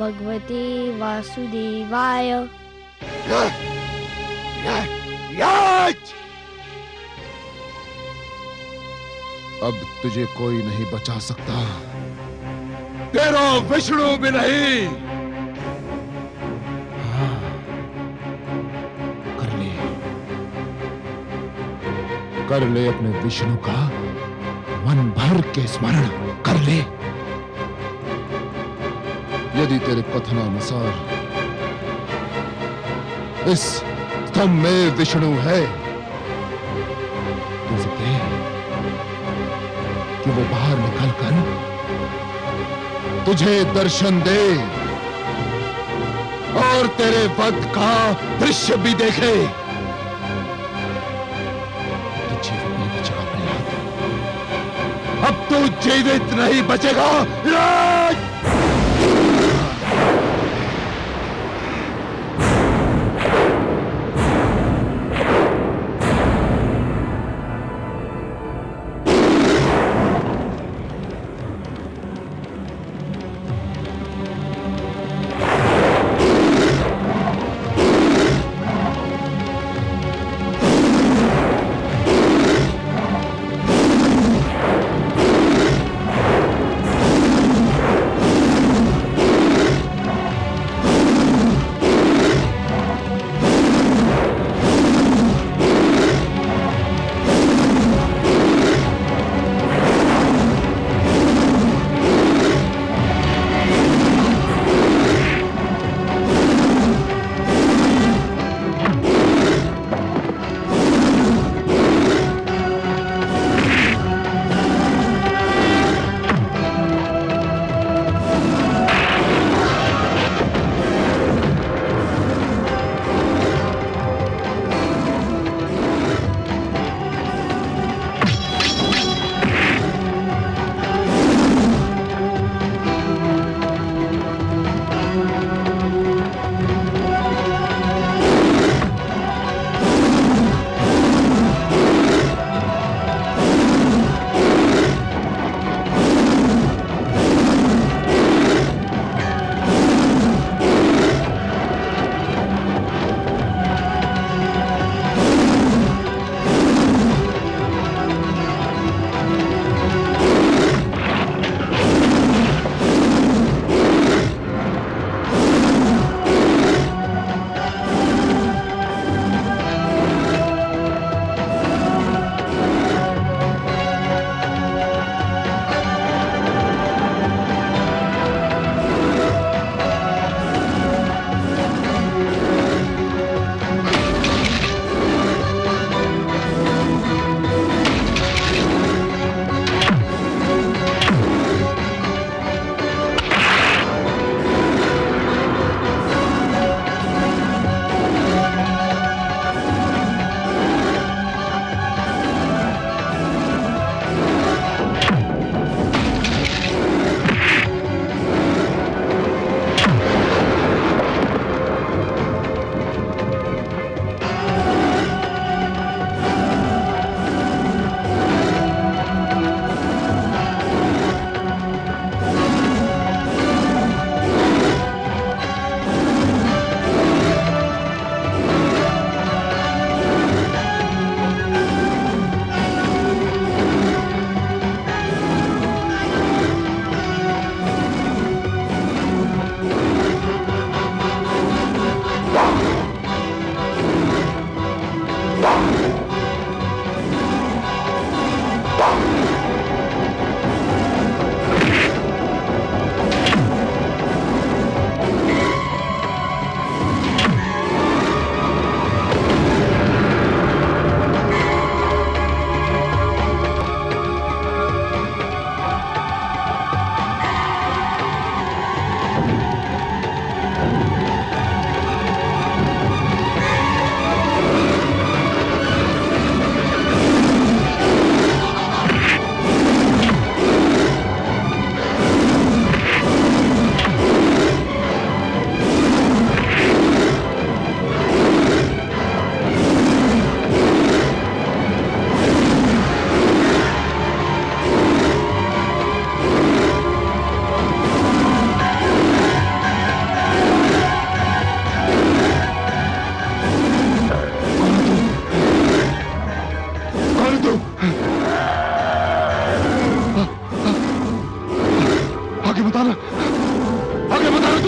भगवते वासुदेवाय। अब तुझे कोई नहीं बचा सकता, तेरा विष्णु भी नहीं। हाँ, कर ले अपने विष्णु का मन भर के स्मरण कर ले। यदि तेरे कथनानुसार इस स्तंभ में विष्णु है तो सकते कि वो बाहर निकलकर तुझे दर्शन दे और तेरे वध का दृश्य भी देखे। अब तू जीवित नहीं बचेगा।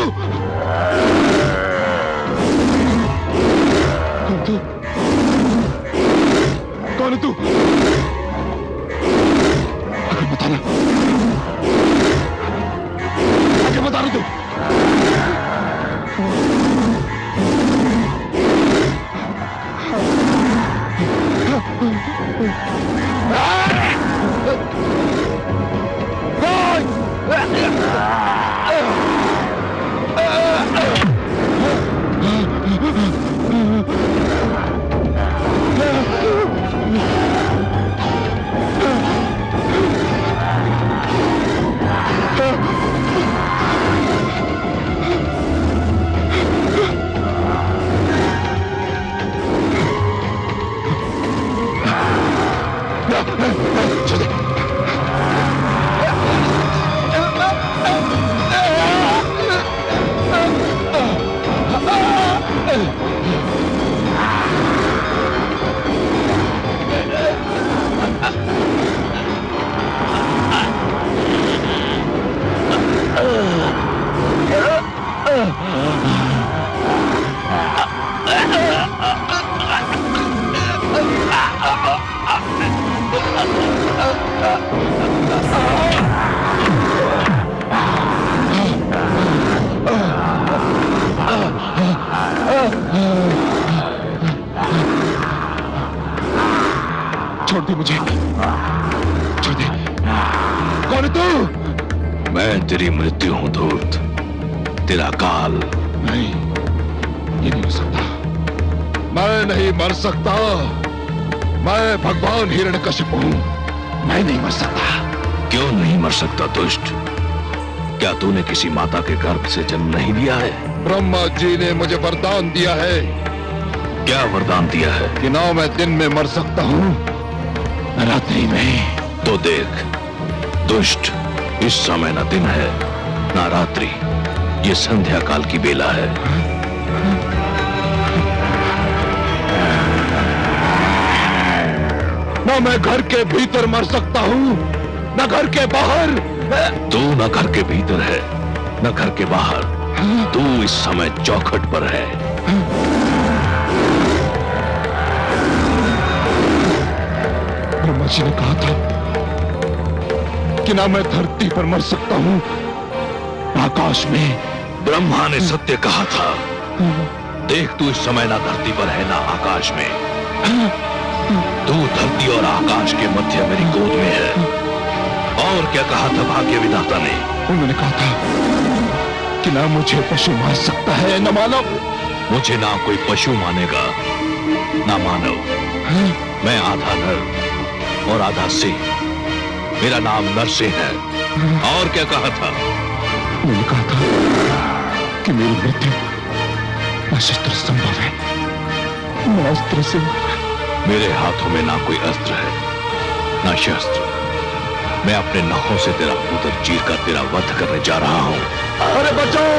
तू? कौन है तू? आगे बताना, आगे बता रहा तू। छोड़ दे मुझे, छोड़ दे। कौन है तू? मैं तेरी मृत्यु हूं धूर्त, तेरा काल। नहीं, ये नहीं हो सकता। मैं नहीं मर सकता। मैं भगवान हिरण्यकशिपु हूं, मैं नहीं मर सकता। क्यों नहीं मर सकता दुष्ट? क्या तूने किसी माता के गर्भ से जन्म नहीं लिया है? ब्रह्मा जी ने मुझे वरदान दिया है। क्या वरदान दिया है? कि ना मैं दिन में मर सकता हूं, रात्रि में। तो देख दुष्ट, इस समय ना दिन है ना रात्रि, ये संध्या काल की बेला है। ना मैं घर के भीतर मर सकता हूं, ना घर के बाहर। तू ना घर के भीतर है ना घर के बाहर, तू इस समय चौखट पर है। ब्रह्मा जी ने कहा था कि ना मैं धरती पर मर सकता हूं, आकाश में। ब्रह्मा ने सत्य कहा था। देख तू इस समय ना धरती पर है ना आकाश में, तू धरती और आकाश के मध्य मेरी गोद में है। और क्या कहा था भाग्य विधाता ने? उन्होंने कहा था कि ना मुझे पशु मान सकता है ना मानव। मुझे ना कोई पशु मानेगा ना मानव। मैं आधा नर और आधा सिंह, मेरा नाम नरसिंह है। और क्या कहा था? उन्होंने कहा था कि मेरी मृत्यु शस्त्र संभव है, न अस्त्र से। मेरे हाथों में ना कोई अस्त्र है ना शस्त्र। मैं अपने नखों से तेरा उदर चीर कर तेरा वध करने जा रहा हूं। अरे बचाओ,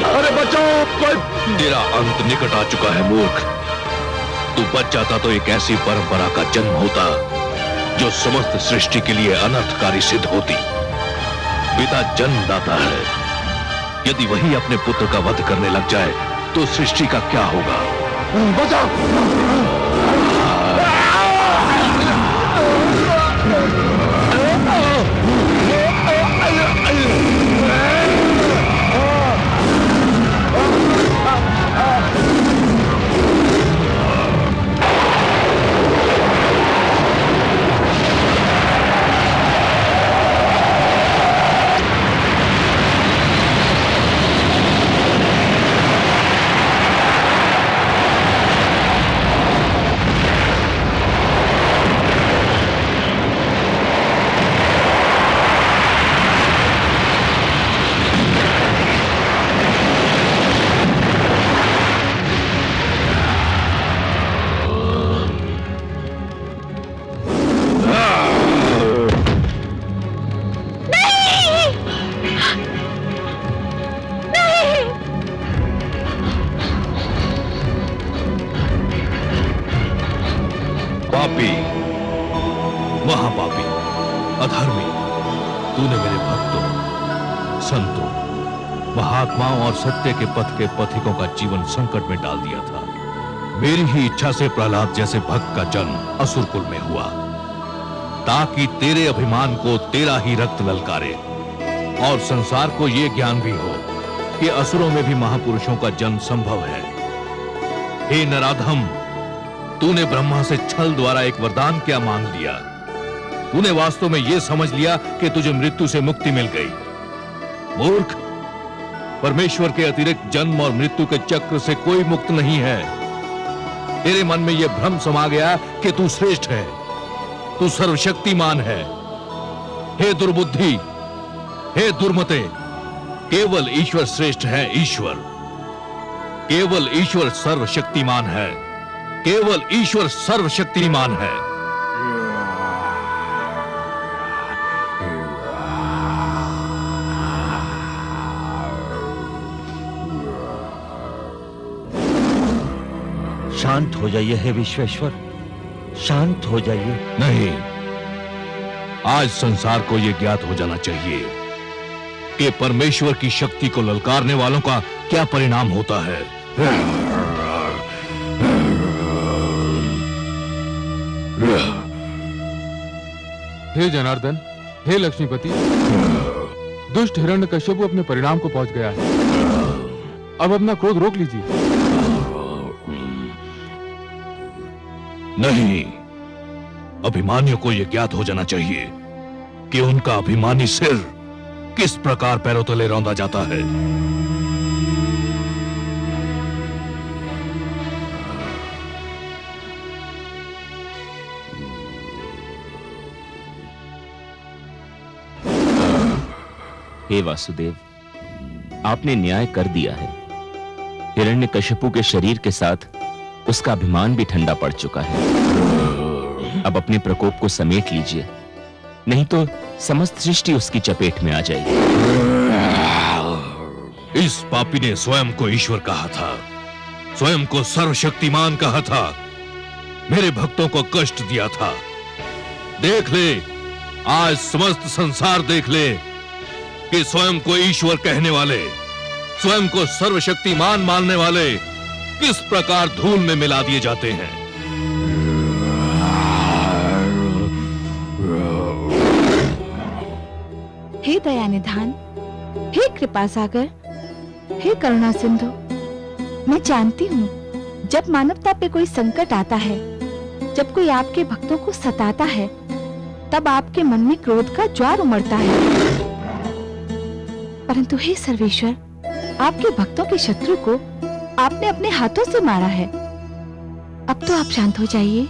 अरे बचाओ, कोई। तेरा अंत निकट आ चुका है मूर्ख। तू बच जाता तो एक ऐसी परंपरा का जन्म होता जो समस्त सृष्टि के लिए अनर्थकारी सिद्ध होती। पिता जन्मदाता है, यदि वही अपने पुत्र का वध करने लग जाए तो सृष्टि का क्या होगा? बचाओ। पापी, महापापी, अधर्मी, तूने मेरे भक्तों, संतों महात्माओं और सत्य के पथ के पथिकों का जीवन संकट में डाल दिया था। मेरी ही इच्छा से प्रहलाद जैसे भक्त का जन्म असुर कुल में हुआ, ताकि तेरे अभिमान को तेरा ही रक्त ललकारे और संसार को यह ज्ञान भी हो कि असुरों में भी महापुरुषों का जन्म संभव है। हे नराधम, तूने ब्रह्मा से छल द्वारा एक वरदान क्या मांग लिया? तूने वास्तव में यह समझ लिया कि तुझे मृत्यु से मुक्ति मिल गई। मूर्ख, परमेश्वर के अतिरिक्त जन्म और मृत्यु के चक्र से कोई मुक्त नहीं है। तेरे मन में यह भ्रम समा गया कि तू श्रेष्ठ है, तू सर्वशक्तिमान है। हे दुर्बुद्धि, हे दुर्मते, केवल ईश्वर श्रेष्ठ है। ईश्वर, केवल ईश्वर सर्वशक्तिमान है, केवल ईश्वर सर्वशक्तिमान है। शांत हो जाइए हे विश्वेश्वर, शांत हो जाइए। नहीं, आज संसार को यह ज्ञात हो जाना चाहिए कि परमेश्वर की शक्ति को ललकारने वालों का क्या परिणाम होता है। हे जनार्दन, हे लक्ष्मीपति, दुष्ट हिरण्यकश्यप अपने परिणाम को पहुंच गया है। अब अपना क्रोध रोक लीजिए। नहीं, अभिमानियों को यह ज्ञात हो जाना चाहिए कि उनका अभिमानी सिर किस प्रकार पैरों तले रौंदा जाता है। हे वासुदेव, आपने न्याय कर दिया है। हिरण्यकशिपु के शरीर के साथ उसका अभिमान भी ठंडा पड़ चुका है। अब अपने प्रकोप को समेट लीजिए, नहीं तो समस्त सृष्टि उसकी चपेट में आ जाएगी। इस पापी ने स्वयं को ईश्वर कहा था, स्वयं को सर्वशक्तिमान कहा था, मेरे भक्तों को कष्ट दिया था। देख ले, आज समस्त संसार देख ले कि स्वयं को ईश्वर कहने वाले, स्वयं को सर्वशक्तिमान मानने वाले किस प्रकार धूल में मिला दिए जाते हैं। हे दया निधान, हे कृपा सागर, हे करुणा सिंधु, मैं जानती हूँ जब मानवता पे कोई संकट आता है, जब कोई आपके भक्तों को सताता है, तब आपके मन में क्रोध का ज्वार उमड़ता है। परंतु हे सर्वेश्वर, आपके भक्तों के शत्रु को आपने अपने हाथों से मारा है। अब तो आप शांत हो जाइए।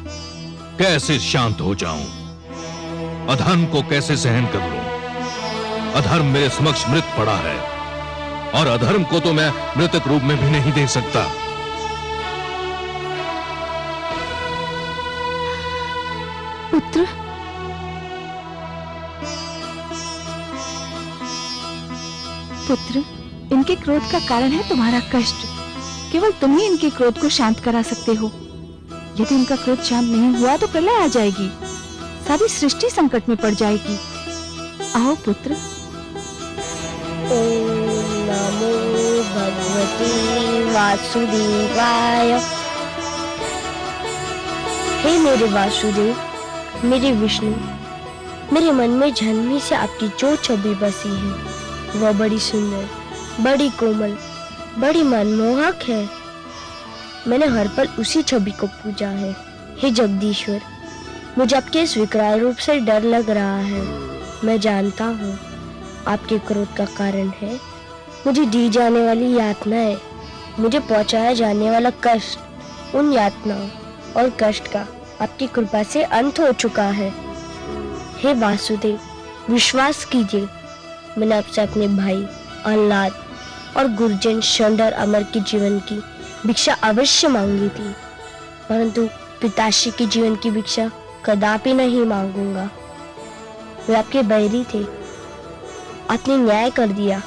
कैसे शांत हो जाऊं? अधर्म को कैसे सहन कर लूं? अधर्म मेरे समक्ष मृत पड़ा है और अधर्म को तो मैं मृतक रूप में भी नहीं दे सकता। पुत्र, पुत्र, इनके क्रोध का कारण है तुम्हारा कष्ट। केवल तुम ही इनके क्रोध को शांत करा सकते हो। यदि इनका क्रोध शांत नहीं हुआ तो प्रलय आ जाएगी, सारी सृष्टि संकट में पड़ जाएगी। आओ पुत्र। ओम नमो भगवते वासुदेवाय। हे मेरे वासुदेव, मेरे विष्णु, मेरे मन में जन्म से आपकी जो छवि बसी है वह बड़ी सुंदर, बड़ी कोमल, बड़ी मनमोहक है। मैंने हर पल उसी छवि को पूजा है। हे जगदीश्वर, मुझे आपके इस विकराल रूप से डर लग रहा है। मैं जानता हूँ आपके क्रोध का कारण है मुझे दी जाने वाली यातनाएं, मुझे पहुँचाया जाने वाला कष्ट। उन यातनाओं और कष्ट का आपकी कृपा से अंत हो चुका है। हे वासुदेव, विश्वास कीजिए, मैंने आपसे अपने भाई आह्लाद और गुरुजन शंडर अमर के जीवन की भिक्षा अवश्य मांगी थी, परंतु पिताश्री के जीवन की भिक्षा कदापि नहीं मांगूंगा। वे आपके बैरी थे, आपने न्याय कर दिया।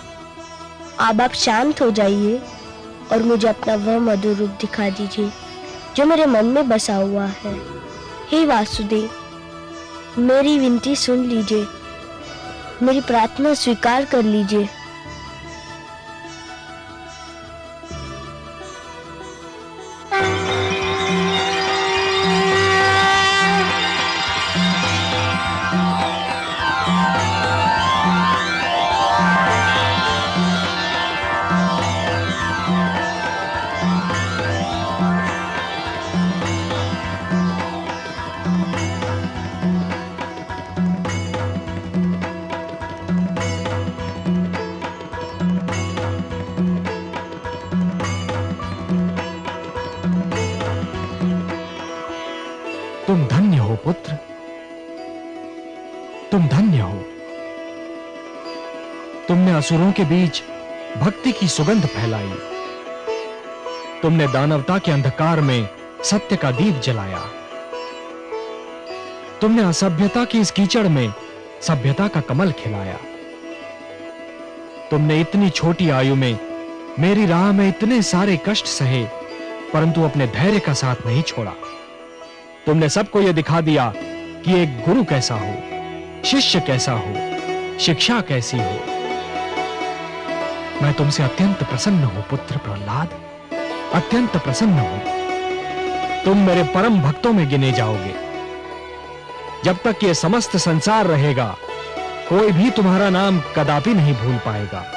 अब आप शांत हो जाइए और मुझे अपना वह मधुर रूप दिखा दीजिए जो मेरे मन में बसा हुआ है। हे वासुदेव, मेरी विनती सुन लीजिए, मेरी प्रार्थना स्वीकार कर लीजिए। तुम धन्य हो। तुमने असुरों के बीच भक्ति की सुगंध फैलाई। तुमने दानवता के अंधकार में सत्य का दीप जलाया। तुमने असभ्यता की इस कीचड़ में सभ्यता का कमल खिलाया। तुमने इतनी छोटी आयु में मेरी राह में इतने सारे कष्ट सहे, परंतु अपने धैर्य का साथ नहीं छोड़ा। तुमने सबको यह दिखा दिया कि एक गुरु कैसा हो, शिष्य कैसा हो, शिक्षा कैसी हो। मैं तुमसे अत्यंत प्रसन्न हूं पुत्र प्रहलाद, अत्यंत प्रसन्न हूं। तुम मेरे परम भक्तों में गिने जाओगे। जब तक ये समस्त संसार रहेगा, कोई भी तुम्हारा नाम कदापि नहीं भूल पाएगा।